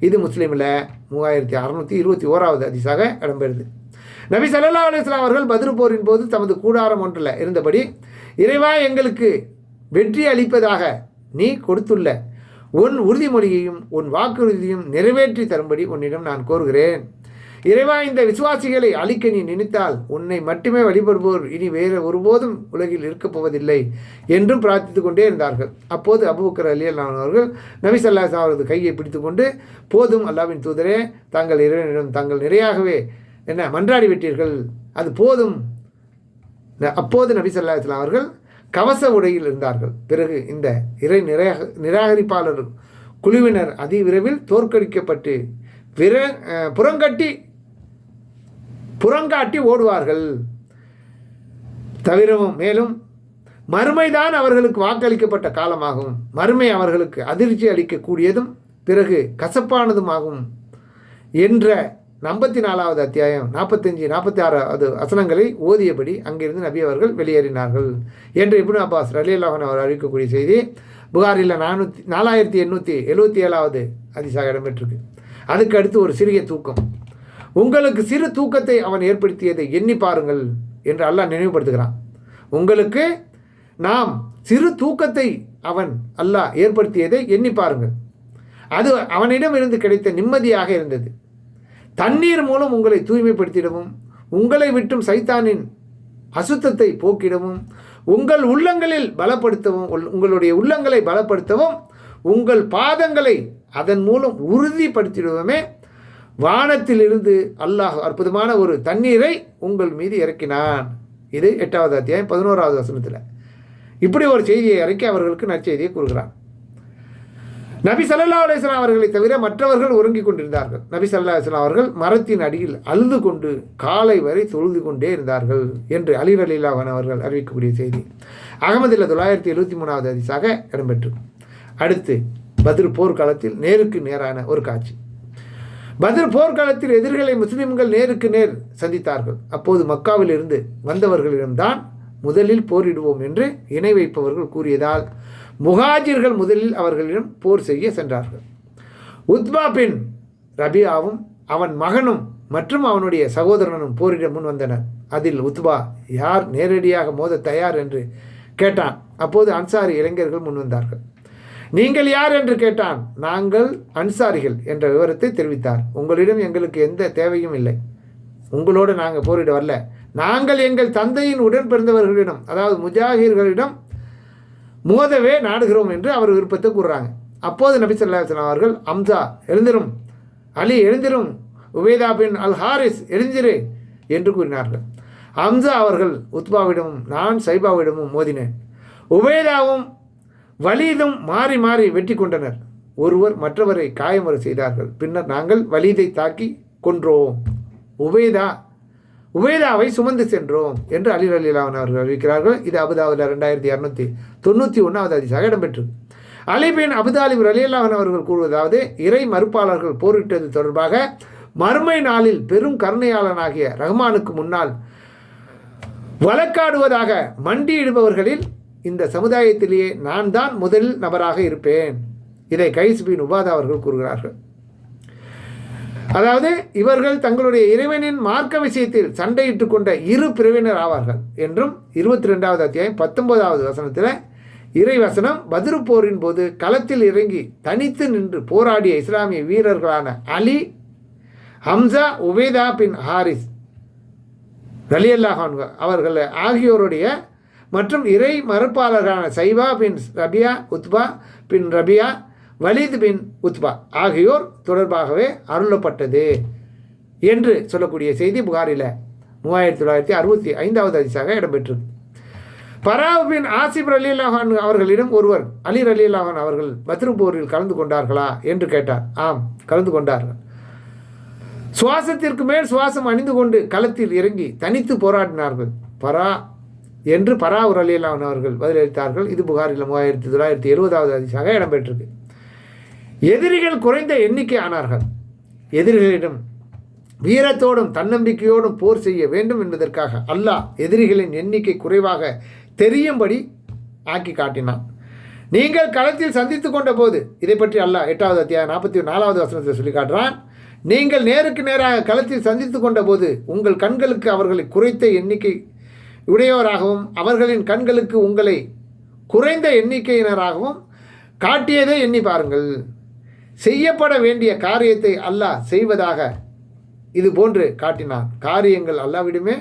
இது முஸ்லீமில் 3621வது ஹதீஸாக இடம்பெறுது. நபி ஸல்லல்லாஹு அலைஹி வஸல்லம் அவர்கள் பத்ர் போரின் போது தமது கூடாரம் ஒன்றில் இருந்தபடி, இறைவா, எங்களுக்கு வெற்றி அளிப்பதாக நீ கொடுத்துள்ள உன் உறுதிமொழியையும் உன் வாக்குறுதியையும் நிறைவேற்றி தரும்படி உன்னிடம் நான் கோருகிறேன். இறைவா, இந்த விசுவாசிகளை அழிக்க நீ நினைத்தால் உன்னை மட்டுமே வழிபடுவோர் இனி வேறு ஒருபோதும் உலகில் இருக்கப் போவதில்லை என்றும் பிரார்த்தித்து கொண்டே இருந்தார்கள். அப்போது அபூபக்கர் ரலியல்லாஹு அன்ஹு அவர்கள் நபி ஸல்லல்லாஹு அலைஹி வஸல்லம் அவரது கையை பிடித்து கொண்டு, போதும் அல்லாஹ்வின் தூதரே, தாங்கள் இறைவனிடம் தாங்கள் நிறையாகவே மன்றாடி விட்டீர்கள், அது போதும். அப்போது நபி ஸல்லல்லாஹு அலைஹி வஸல்லம் அவர்கள் கவச உடையில் இருந்தார்கள். பிறகு இந்த இறை நிராகரிப்பாளர் குழுவினர் அதிவிரைவில் தோற்கடிக்கப்பட்டு புறங்காட்டி ஓடுவார்கள். தவிரவும் மேலும் மறுமைதான் அவர்களுக்கு வாக்களிக்கப்பட்ட காலமாகும், மறுமை அவர்களுக்கு அதிர்ச்சி அளிக்கக்கூடியதும் பிறகு கசப்பானதுமாகும் என்ற 54வது அத்தியாயம் 45-46வது வசனங்களை ஓதியபடி அங்கிருந்து நபி அவர்கள் வெளியேறினார்கள் என்று இப்னு அப்பாஸ் ரலியல்லாஹு அன்ஹு அவர் அறிவிக்கக்கூடிய செய்தி புகாரில் 4877வது ஹதீஸாக இடம்பெற்றிருக்கு. அதுக்கு அடுத்து ஒரு சிறிய தூக்கம், உங்களுக்கு சிறு தூக்கத்தை அவன் ஏற்படுத்தியதை எண்ணி பாருங்கள் என்று அல்லாஹ் நினைவுபடுத்துகிறான். உங்களுக்கு நாம் சிறு தூக்கத்தை அவன் அல்லாஹ் ஏற்படுத்தியதை எண்ணி பாருங்கள், அது அவனிடம் இருந்து கிடைத்த நிம்மதியாக இருந்தது. தண்ணீர் மூலம் உங்களை தூய்மைப்படுத்திடவும் உங்களை விட்டும் சைத்தானின் அசுத்தத்தை போக்கிடவும் உங்கள் உள்ளங்களில் பலப்படுத்தவும் உங்களுடைய உள்ளங்களை பலப்படுத்தவும் உங்கள் பாதங்களை அதன் மூலம் உறுதிப்படுத்திடுவோமே, வானத்திலிருந்து அல்லாஹ் அற்புதமான ஒரு தண்ணீரை உங்கள் மீது இறக்கினான். இது 8வது அத்தியாயம் 11வது வசனத்தில் இப்படி ஒரு செய்தியை இறக்கி அவர்களுக்கு நற்செய்தியை கூறுகிறான். நபி ஸல்லல்லாஹு அலைஹி வஸல்லம் அவர்களை தவிர மற்றவர்கள் உறங்கிக் கொண்டிருந்தார்கள். நபி ஸல்லல்லாஹு அலைஹி வஸல்லம் அவர்கள் மரத்தின் அடியில் அழுது கொண்டு காலை வரை தொழுது கொண்டே இருந்தார்கள் என்று அலி ரலியல்லாஹு அன்ஹு அவர்கள் அறிவிக்கக்கூடிய செய்தி அகமதில் 973வது ஹதீஸாக இடம்பெற்று. அடுத்து பத்ர் போர்க்காலத்தில் நேருக்கு நேரான ஒரு காட்சி. பத்ர் போர்க்காலத்தில் எதிரிகளை முஸ்லிம்கள் நேருக்கு நேர் சந்தித்தார்கள். அப்போது மக்காவில் இருந்து வந்தவர்களிடம்தான் முதலில் போரிடுவோம் என்று இணை வைப்பவர்கள் கூறியதால் முஹாஜிர்கள் முதலில் அவர்களிடம் போர் செய்ய சென்றார்கள். உத்பா பின் ரபியாவும் அவன் மகனும் மற்றும் அவனுடைய சகோதரனும் போரிட முன் வந்தனர். அதில் உத்பா யார் நேரடியாக மோத தயார் என்று கேட்டான். அப்போது அன்சாரி இளைஞர்கள் முன் வந்தார்கள். நீங்கள் யார் என்று கேட்டான். நாங்கள் அன்சாரிகள் என்ற விவரத்தை தெரிவித்தார். உங்களிடம் எங்களுக்கு எந்த தேவையும் இல்லை, உங்களோடு நாங்கள் போரிட வரல, நாங்கள் எங்கள் தந்தையின் உடன் பிறந்தவர்களிடம், அதாவது முஜாஹிர்களிடம் மோதவே நாடுகிறோம் என்று அவர் விருப்பத்தை கூறுறாங்க. அப்போது நபி ஸல்லல்லாஹு அலைஹி வஸல்லம் அவர்கள், அம்சா எழுந்திரும், அலி எழுந்திரும், உபைதா பின் அல் ஹாரிஸ் எழுந்திரு என்று கூறினார்கள். ஹம்சா அவர்கள் உத்பாவிடமும் நான் சைபாவிடமும் மோதினேன். உபைதாவும் வலீதும் மாறி மாறி வெற்றி கொண்டனர். ஒருவர் மற்றவரை காயமுற செய்தார்கள். பின்னர் நாங்கள் வலீதை தாக்கி கொன்றோம், உபைதாவை சுமந்து சென்றோம் என்று அலி ரலியல்லாஹு அன்ஹு அவர்கள் அறிவிக்கிறார்கள். இது அபுதாவுல 2291வது ஹதீஸாக இடம்பெற்றது. அலி பின் அபு தாலிப் ரலியல்லாஹு அன்ஹு அவர்கள் கூறுவதாவது, இறை மறுப்பாளர்கள் போரிட்டது தொடர்பாக மறுமை நாளில் பெரும் கருணையாளனாகிய ரஹ்மானுக்கு முன்னால் வழக்காடுவதாக மண்டியிடுபவர்களில் இந்த சமுதாயத்திலேயே நான் தான் முதல் நபராக இருப்பேன். இதை கைஸ் பின் உபாதா அவர்கள் கூறுகிறார்கள். அதாவது இவர்கள் தங்களுடைய இறைவனின் மார்க்க விஷயத்தில் சண்டையிட்டு கொண்ட இரு பிரிவினர் ஆவார்கள் என்றும் 22வது அத்தியாயம் 19வது வசனத்தில் இறைவசனம், பத்ரு போரின் போது களத்தில் இறங்கி தனித்து நின்று போராடிய இஸ்லாமிய வீரர்களான அலி, ஹம்சா, உபைதா பின் ஹாரிஸ் ரலியல்லாஹு அன்ஹு அவர்கள் ஆகியோருடைய மற்றும் இறை மறுப்பாளர்களான சைபா பின் ரபியா, உத்பா பின் ரபியா, வலீத் பின் உத்பா ஆகியோர் தொடர்பாகவே அருளப்பட்டது என்று சொல்லக்கூடிய செய்தி புகாரில் 3965வது ஹதீஸாக இடம்பெற்றது. பராவ் பின் ஆசிப் ரலியல்லாஹு அன்ஹு அவர்களிடம் ஒருவர், அலி ரலியல்லாஹு அன்ஹு அவர்கள் பத்ரு போரில் கலந்து கொண்டார்களா என்று கேட்டார். ஆம், கலந்து கொண்டார்கள். சுவாசத்திற்கு மேல் சுவாசம் அணிந்து கொண்டு களத்தில் இறங்கி தனித்து போராடினார்கள் என்று பராவ் ரலியல்லாஹு அன்ஹு அவர்கள் பதிலளித்தார்கள். இது புகாரில் 3970வது ஹதீஸாக இடம்பெற்றது. எதிரிகள் குறைந்த எண்ணிக்கை ஆனார்கள். எதிரிகளிடம் வீரத்தோடும் தன்னம்பிக்கையோடும் போர் செய்ய வேண்டும் என்பதற்காக அல்லாஹ் எதிரிகளின் எண்ணிக்கை குறைவாக தெரியும்படி ஆக்கி காட்டினான். நீங்கள் களத்தில் சந்தித்து கொண்ட போது, இதை பற்றி அல்லாஹ் 8வது அத்தியாயம் 44வது வசனத்தில் சொல்லி காட்டுறான், நீங்கள் நேருக்கு நேராக களத்தில் சந்தித்து கொண்ட போது உங்கள் கண்களுக்கு அவர்களை குறைத்த எண்ணிக்கை உடையவராகவும் அவர்களின் கண்களுக்கு உங்களை குறைந்த எண்ணிக்கையினராகவும் காட்டியதை எண்ணி பாருங்கள். செய்யப்பட வேண்டிய காரியத்தை அல்லாஹ் செய்வதாக இது போன்று காட்டினான். காரியங்கள் அல்லாஹ்விடமே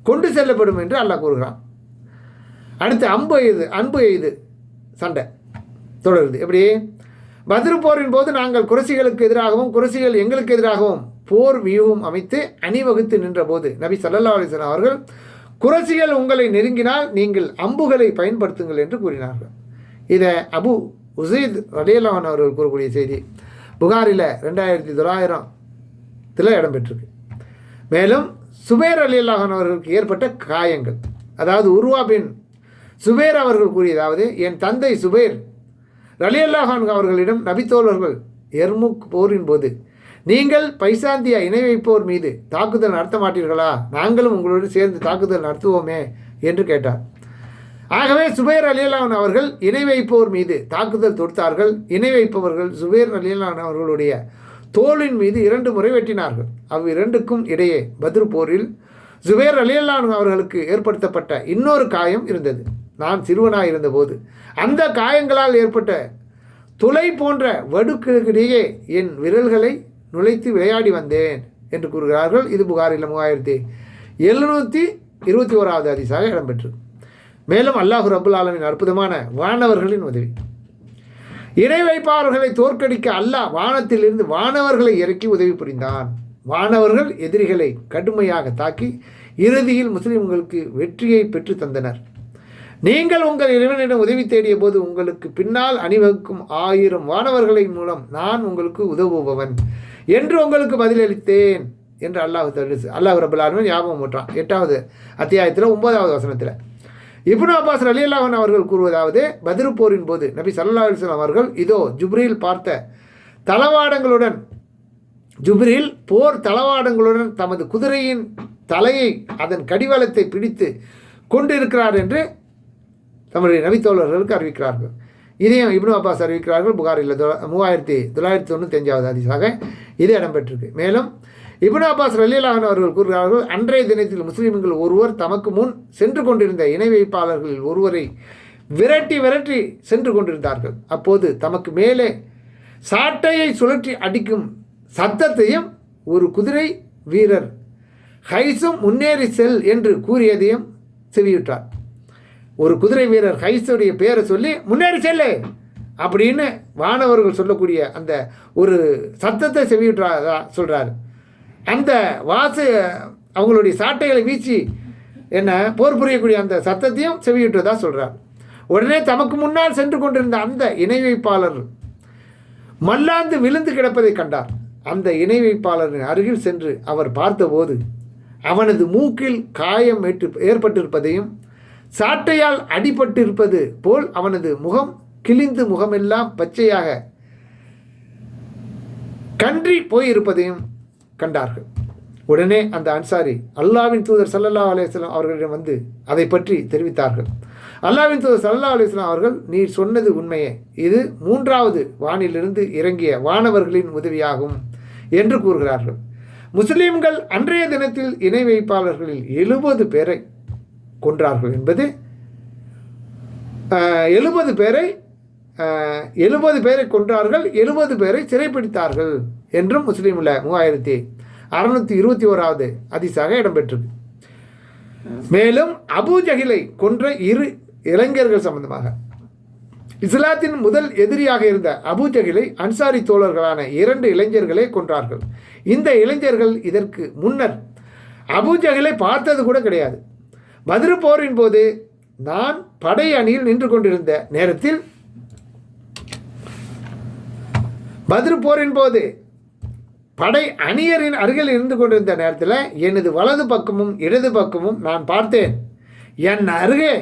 கொண்டு செல்லப்படும் என்று அல்லாஹ் கூறுகிறான். அடுத்து அன்பு எய்து சண்டை தொடருது. எப்படி? பத்ரு போரின் போது நாங்கள் குறைசிகளுக்கு எதிராகவும் குறைசிகள் எங்களுக்கு எதிராகவும் போர் வியூகம் அமைத்து அணிவகுத்து நின்ற போது நபி ஸல்லல்லாஹு அலைஹி வஸல்லம் அவர்கள், குறைசிகள் உங்களை நெருங்கினால் நீங்கள் அம்புகளை பயன்படுத்துங்கள் என்று கூறினார்கள். இதை அபு உசைத் ரலியல்லாஹு அன்ஹு அவர்கள் கூறக்கூடிய செய்தி புகாரில் 2900 இடம்பெற்றிருக்கு. மேலும் சுபேர் ரலியல்லாஹு அன்ஹு அவர்களுக்கு ஏற்பட்ட காயங்கள், அதாவது உருவா பின் சுபேர் அவர்கள் கூறியதாவது, என் தந்தை சுபேர் ரலியல்லாஹு அன்ஹு அவர்களிடம் நபித்தோழர்கள் எர்முக் போரின் போது நீங்கள் பைசாந்தியா இணை வைப்போர் மீது தாக்குதல் நடத்த மாட்டீர்களா? நாங்களும் உங்களோடு சேர்ந்து தாக்குதல் நடத்துவோமே என்று கேட்டார். ஆகவே சுபேர் ரலியல்லாஹு அன்ஹு அவர்கள் இணை வைப்போர் மீது தாக்குதல் தொடுத்தார்கள். இணை வைப்பவர்கள் சுபேர் ரலியல்லாஹு அன்ஹு அவர்களுடைய தோளின் மீது 2 முறை வெட்டினார்கள். அவ்விரண்டுக்கும் இடையே பத்ரு போரில் சுபேர் ரலியல்லாஹு அன்ஹு அவர்களுக்கு ஏற்படுத்தப்பட்ட இன்னொரு காயம் இருந்தது. நான் சிறுவனாக இருந்தபோது அந்த காயங்களால் ஏற்பட்ட துளை போன்ற வடுக்கிடையே என் விரல்களை நுழைத்து விளையாடி வந்தேன் என்று கூறுகிறார்கள். இது புகாரில் 3721வது ஹதீஸாக இடம்பெற்றது. மேலும் அல்லாஹ் ரப்புல் ஆலமீன் அற்புதமான வானவர்களின் உதவி. இணை வைப்பாளர்களை தோற்கடிக்க அல்லாஹ் வானத்திலிருந்து வானவர்களை இறக்கி உதவி புரிந்தான். வானவர்கள் எதிரிகளை கடுமையாக தாக்கி இறுதியில் முஸ்லிம்களுக்கு வெற்றியை பெற்று தந்தனர். நீங்கள் உங்கள் இறைவனிடம் உதவி தேடிய போது உங்களுக்கு பின்னால் அணிவகுக்கும் 1000 வானவர்களின் மூலம் நான் உங்களுக்கு உதவுபவன் என்று உங்களுக்கு பதிலளித்தேன் என்று அல்லாஹ் ரப்பல் ஆலமீன் ஞாபகம் ஊட்டுறான். 8வது அத்தியாயத்தில் 9வது வசனத்தில் இப்னு அப்பாஸ் ரலியல்லாஹு அன்ஹு அவர்கள் கூறுவதாவது, பத்ரு போரின் போது நபி ஸல்லல்லாஹு அலைஹி வஸல்லம் அவர்கள் இதோ ஜுப்ரீல் போர் தளவாடங்களுடன் தமது குதிரையின் தலையை அதன் கடிவாளத்தை பிடித்து கொண்டிருக்கிறார் என்று தம்முடைய நபித்தோழர்களுக்கு அறிவிக்கிறார்கள். இதையும் இப்னு அப்பாஸ் அறிவிக்கிறார்கள். புகாரில் 3995வது ஹதீஸாக இது இடம்பெற்றிருக்கு. மேலும் இப்னு அப்பாஸ் ரலியல்லாஹு அன்ஹு அவர்கள் கூறுகிறார்கள், அன்றைய தினத்தில் முஸ்லிம்கள் ஒருவர் தமக்கு முன் சென்று கொண்டிருந்த இணை வைப்பாளர்களில் ஒருவரை விரட்டி சென்று கொண்டிருந்தார்கள். அப்போது தமக்கு மேலே சாட்டையை சுழற்றி அடிக்கும் சத்தத்தையும் ஒரு குதிரை வீரர் ஹைஸும் முன்னேறி செல் என்று கூறியதையும் செவியுற்றார். ஒரு குதிரை வீரர் ஹைஸுடைய பேரை சொல்லி முன்னேறி செல்லு அப்படின்னு வானவர்கள் சொல்லக்கூடிய அந்த ஒரு சத்தத்தை செவியுற்றா சொல்கிறார். அந்த அவங்களுடைய சாட்டைகளை வீசி என்ன போர் புரியக்கூடிய அந்த சத்தத்தையும் செவியுற்றதா சொல்கிறார். உடனே தமக்கு முன்னால் சென்று கொண்டிருந்த அந்த இணை வைப்பாளர் மல்லாந்து விழுந்து கிடப்பதை கண்டார். அந்த இணை வைப்பாளரின் அருகில் சென்று அவர் பார்த்தபோது அவனது மூக்கில் காயம் ஏற்பட்டிருப்பதையும் சாட்டையால் அடிபட்டிருப்பது போல் அவனது முகம் கிழிந்து முகமெல்லாம் பச்சையாக கன்றி போயிருப்பதையும் கண்டார்கள். உடனே அந்த அன்சாரி அல்லாஹ்வின் தூதர் ஸல்லல்லாஹு அலைஹி வஸல்லம் அவர்களிடம் வந்து அதை பற்றி தெரிவித்தார்கள். அல்லாஹ்வின் தூதர் ஸல்லல்லாஹு அலைஹி வஸல்லம் அவர்கள், நீர் சொன்னது உண்மையே, இது 3வது வானிலிருந்து இறங்கிய வானவர்களின் உதவியாகும் என்று கூறுகிறார்கள். முஸ்லீம்கள் அன்றைய தினத்தில் இணை வைப்பாளர்களில் 70 பேரை கொன்றார்கள் என்பது 70 பேரை கொன்றார்கள், 70 பேரை சிறைப்பிடித்தார்கள் என்றும் முஸ்லீமில் 3621வது ஹதீஸாக இடம்பெற்றது. மேலும் அபூ ஜஹிலை கொன்ற 2 இளைஞர்கள் சம்பந்தமாக, இஸ்லாத்தின் முதல் எதிரியாக இருந்த அபூ ஜஹிலை அன்சாரி தோழர்களான 2 இளைஞர்களே கொன்றார்கள். இந்த இளைஞர்கள் இதற்கு முன்னர் அபூ ஜஹிலை பார்த்தது கூட கிடையாது. பத்ரு போரின் போது நான் படை அணியில் நின்று கொண்டிருந்த நேரத்தில், பத்ரு போரின் போது படை அணியரின் அருகில் இருந்து கொண்டிருந்த நேரத்தில் எனது வலது பக்கமும் இடது பக்கமும் நான் பார்த்தேன். என் அருகே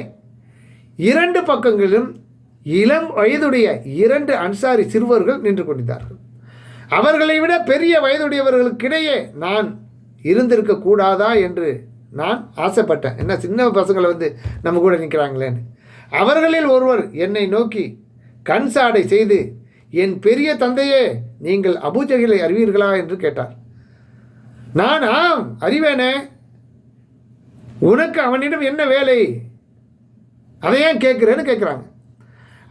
2 பக்கங்களிலும் இளம் வயதுடைய 2 அன்சாரி சிறுவர்கள் நின்று கொண்டிருந்தார்கள். அவர்களை விட பெரிய வயதுடையவர்களுக்கிடையே நான் இருந்திருக்க கூடாதா என்று நான் ஆசைப்பட்டேன். என்ன சின்ன பசங்களை வந்து நம்ம கூட நிற்கிறாங்களேன்னு. அவர்களில் ஒருவர் என்னை நோக்கி கண் சாடை செய்து, என் பெரிய தந்தையே, நீங்கள் அபூ ஜஹிலை அறிவீர்களா என்று கேட்டார். நான் ஆம் அறிவேனே, உனக்கு அவனிடம் என்ன வேலை, அதை ஏன் கேட்குறேன்னு கேட்குறாங்க.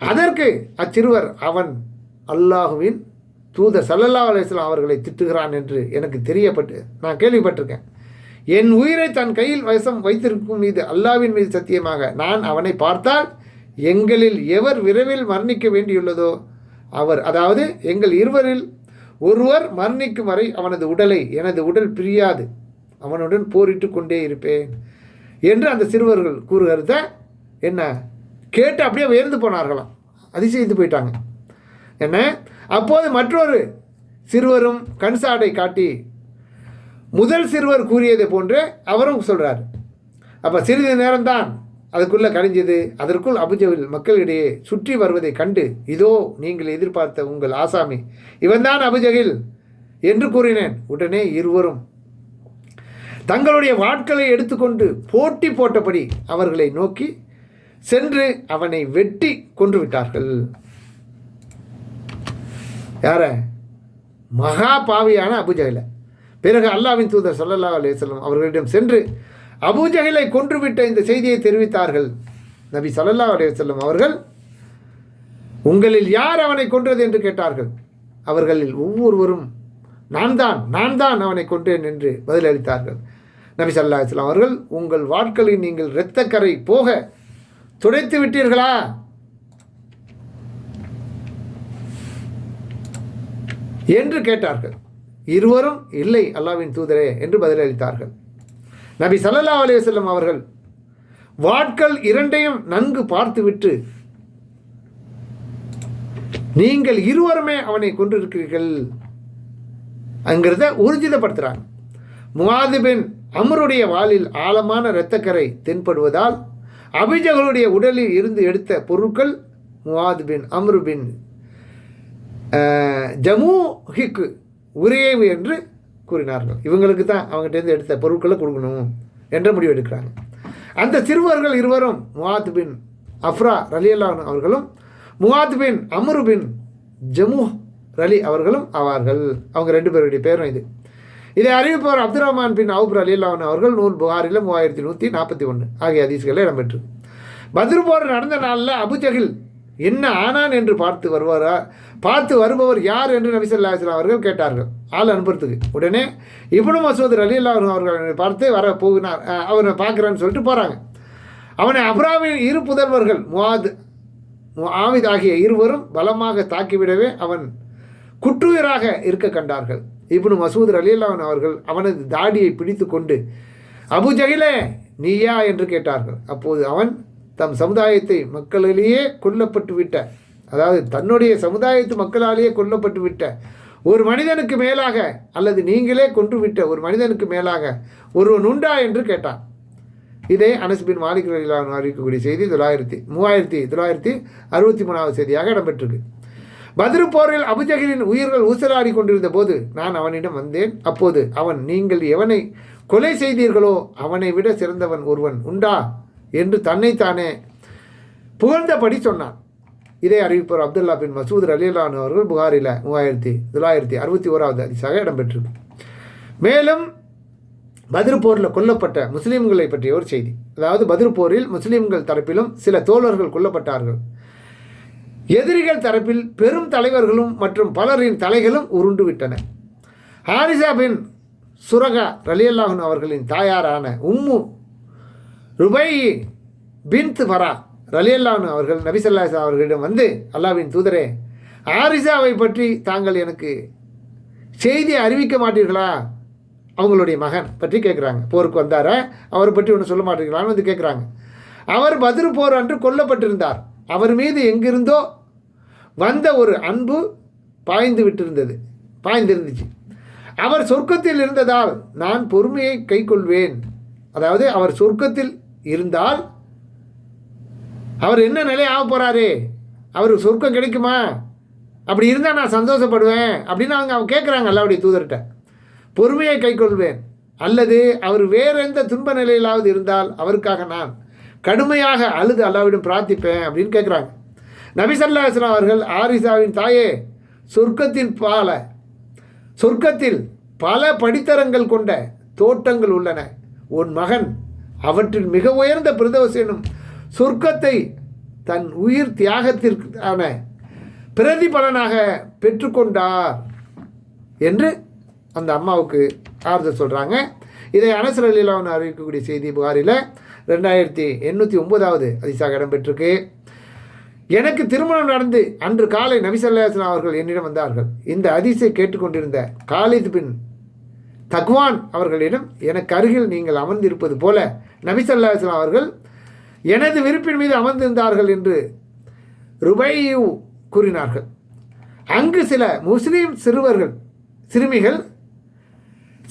அதற்கு அச்சிறுவர், அவன் அல்லாஹுவின் தூதர் ஸல்லல்லாஹு அலைஹி வஸல்லம் அவர்களை திட்டுகிறான் என்று எனக்கு நான் கேள்விப்பட்டிருக்கேன். என் உயிரை தன் கையில் வசம் வைத்திருக்கும் மீது அல்லாஹ்வின் மீது சத்தியமாக நான் அவனை பார்த்தால் எங்களில் எவர் விரைவில் மரணிக்க வேண்டியுள்ளதோ அவர், அதாவது எங்கள் இருவரில் ஒருவர் மரணிக்கும் வரை அவனது உடலை எனது உடல் பிரியாது அவனுடன் போரிட்டு கொண்டே இருப்பேன் என்று அந்த சிறுவர்கள் கூறுகிறத என்ன கேட்டு அப்படியே உயர்ந்து போனார்களாம், அதிசயித்து போயிட்டாங்க. என்ன அப்போது மற்றொரு சிறுவரும் கண்சாடை காட்டி முதல் சிறுவர் கூறியதை போன்று அவரும் சொல்கிறார். அப்போ சிறிது நேரம்தான் அதுக்குள்ளே கழிஞ்சது. அதற்குள் அபூ ஜஹில் மக்களிடையே சுற்றி வருவதை கண்டு, இதோ நீங்கள் எதிர்பார்த்த உங்கள் ஆசாமி, இவன்தான் அபூ ஜஹில் என்று கூறினேன். உடனே இருவரும் தங்களுடைய வாட்களை எடுத்துக்கொண்டு போட்டி போட்டபடி அவர்களை நோக்கி சென்று அவனை வெட்டி கொன்று விட்டார்கள். யார? மகா பாவியான அபூ ஜஹிலை. பிறகு அல்லாஹ்வின் தூதர் ஸல்லல்லாஹு அலைஹி வஸல்லம் அவர்களிடம் சென்று அபூ ஜஹிலை கொன்றுவிட்ட இந்த செய்தியை தெரிவித்தார்கள். நபி ஸல்லல்லாஹு அலைஹி வஸல்லம் அவர்கள், உங்களில் யார் அவனை கொன்றது என்று கேட்டார்கள். அவர்களில் ஒவ்வொருவரும் நான் தான் அவனை கொன்றேன் என்று பதிலளித்தார்கள். நபி ஸல்லல்லாஹு அலைஹி வஸல்லம் அவர்கள், உங்கள் வாட்களில் நீங்கள் இரத்தக்கரை போக துடைத்து விட்டீர்களா என்று கேட்டார்கள். இருவரும் இல்லை அல்லாஹ்வின் தூதரே என்று பதிலளித்தார்கள். நபி ஸல்லல்லாஹு அலைஹி வஸல்லம் அவர்கள் வாட்கள் 2ஐயும் நன்கு பார்த்துவிட்டு, நீங்கள் இருவருமே அவனை கொண்டிருக்கிறீர்கள் அங்கிறத ஊர்ஜிதப்படுத்துகிறாங்க. முஆது பின் அம்ருடைய வாளில் ஆழமான இரத்தக்கரை தென்படுவதால் அபூ ஜஹலுடைய உடலில் இருந்து எடுத்த பொருட்கள் முஆது பின் அம்ரு பின் ஜமூஹிக்கு உரியவு என்று கூறினார்கள். இவங்களுக்கு தான் அவங்ககிட்டேருந்து எடுத்த பொருட்களை கொடுக்கணும் என்ற முடிவு எடுக்கிறாங்க. அந்த சிறுவர்கள் இருவரும் முஆத் பின் அஃப்ரா ரலியல்லாஹு அவர்களும் முஆத் பின் அம்ரு பின் ஜமூஹ் ரலி அவர்களும் ஆவார்கள். அவங்க 2 பேருடைய பேரும் இது. இதை அறிவிப்பவர் அப்துர் ரஹ்மான் பின் அவுப் ரலியல்லாஹு அவர்கள் நூல் புகாரில் 3141 ஆகிய ஹதீஸ்களில் இடம்பெற்று. பத்ரு போர் நடந்த நாளில் அபூ ஜஹில் என்ன ஆனான் என்று பார்த்து வருபவர் யார் என்று நபி ஸல்லல்லாஹு அலைஹி வஸல்லம் அவர்கள் கேட்டார்கள். ஆள் அனுப்புறதுக்கு. உடனே இப்னு மசூத் ரலியல்லாஹு அன்ஹு அவர்களை பார்த்து வர போகிறார், அவனை பார்க்குறான்னு சொல்லிட்டு போகிறாங்க. அவனை அப்ராவின் இரு புதல்வர்கள் முஆவித் ஆகிய இருவரும் பலமாக தாக்கிவிடவே அவன் குற்றுயிராக இருக்க கண்டார்கள். இப்னு மசூத் ரலியல்லாஹு அன்ஹு அவர்கள் அவனது தாடியை பிடித்து கொண்டு, அபு ஜஹிலே நீயா என்று கேட்டார்கள். அப்போது அவன் தம் சமுதாயத்தை மக்களிலேயே கொல்லப்பட்டு விட்ட, அதாவது தன்னுடைய சமுதாயத்து மக்களாலேயே கொல்லப்பட்டு விட்ட ஒரு மனிதனுக்கு மேலாக, அல்லது நீங்களே கொன்றுவிட்ட ஒரு மனிதனுக்கு மேலாக ஒருவன் உண்டா என்று கேட்டான். இதே அனஸ் பின் மாலிக் ரலியல்லாஹு அன்ஹு அறிவிக்கக்கூடிய செய்தி 3963வது செய்தியாக இடம்பெற்றிருக்கு. பத்ரு போரில் அபுஜஹலின் உயிர்கள் ஊசலாடி கொண்டிருந்த போது நான் அவனிடம் வந்தேன். அப்போது அவன், நீங்கள் எவனை கொலை செய்தீர்களோ அவனை விட சிறந்தவன் ஒருவன் உண்டா என்று தன்னைத்தானே புகழ்ந்தபடி சொன்னான். இதை அறிவிப்பவர் அப்துல்லா பின் மசூத் ரலியல்லாஹு அன்ஹு அவர்கள் புகாரில் 3961வது ஹதீஸாக இடம்பெற்றிருக்கு. மேலும் பத்ரு போரில் கொல்லப்பட்ட முஸ்லீம்களை பற்றிய ஒரு செய்தி. அதாவது பத்ரு போரில் முஸ்லீம்கள் தரப்பிலும் சில தோழர்கள் கொல்லப்பட்டார்கள். எதிரிகள் தரப்பில் பெரும் தலைவர்களும் மற்றும் பலரின் தலைகளும் உருண்டு விட்டன. ஹாரிசா பின் சுரகா ரலியல்லாஹு அன்ஹு அவர்களின் தாயாரான உம்மு ருபை பின்த் ஃபரா ரலியல்லாஹு அன்ஹு அவர்கள் நபி ஸல்லல்லாஹு அலைஹி வஸல்லம் அவர்களிடம் வந்து, அல்லாஹ்வின் தூதரே, ஹாரிசாவை பற்றி தாங்கள் எனக்கு செய்தி அறிவிக்க மாட்டீர்களா? அவங்களுடைய மகன் பற்றி கேட்குறாங்க. போருக்கு வந்தார, அவரை பற்றி ஒன்று சொல்ல மாட்டீங்களான்னு வந்து கேட்குறாங்க. அவர் பத்ரு போர் அன்று கொல்லப்பட்டிருந்தார். அவர் மீது எங்கிருந்தோ வந்த ஒரு அன்பு பாய்ந்திருந்துச்சு. அவர் சொர்க்கத்தில் இருந்ததால் நான் பொறுமையை கை கொள்வேன். அதாவது அவர் சொர்க்கத்தில் இருந்தால் அவர் என்ன நிலை ஆக போகிறாரே, அவருக்கு சொர்க்கம் கிடைக்குமா, அப்படி இருந்தால் நான் சந்தோஷப்படுவேன் அப்படின்னு அவங்க கேட்குறாங்க அல்லாஹ்வுடைய தூதர்கிட்ட. பொறுமையை கை கொள்வேன், அல்லது அவர் வேறு எந்த துன்ப நிலையிலாவது இருந்தால் அவருக்காக நான் கடுமையாக அழுது அல்லாஹ்விடம் பிரார்த்திப்பேன் அப்படின்னு கேட்குறாங்க. நபி ஸல்லல்லாஹு அலைஹி வஸல்லம் அவர்கள், ஆரிசாவின் தாயே, சொர்க்கத்தில் பல படித்தரங்கள் கொண்ட தோட்டங்கள் உள்ளன. உன் மகன் அவற்றில் மிக உயர்ந்த பிரதோஸ் எனும் சொர்க்கத்தை தன் உயிர் தியாகத்திற்கான பிரதிபலனாக பெற்றுக்கொண்டார் என்று அந்த அம்மாவுக்கு ஆறுதல் சொல்கிறாங்க. இதை அனஸ் ரலியல்லாஹு அன்ஹு அறிவிக்கக்கூடிய செய்தி புகாரில் 2809வது ஹதீஸாக இடம்பெற்றிருக்கு. எனக்கு திருமணம் நடந்து அன்று காலை நபி ஸல்லல்லாஹு அலைஹி வஸல்லம் அவர்கள் என்னிடம் வந்தார்கள். இந்த ஹதீஸை கேட்டுக்கொண்டிருந்த காலித் பின் தக்வான் அவர்களிடம், எனக்கு அருகில் நீங்கள் அமர்ந்திருப்பது போல நபி ஸல்லல்லாஹு அலைஹி வஸல்லம் அவர்கள் எனது விருப்பின் மீது அமர்ந்திருந்தார்கள் என்று ருபையு கூறினார்கள். அங்கு சில முஸ்லீம் சிறுமிகள்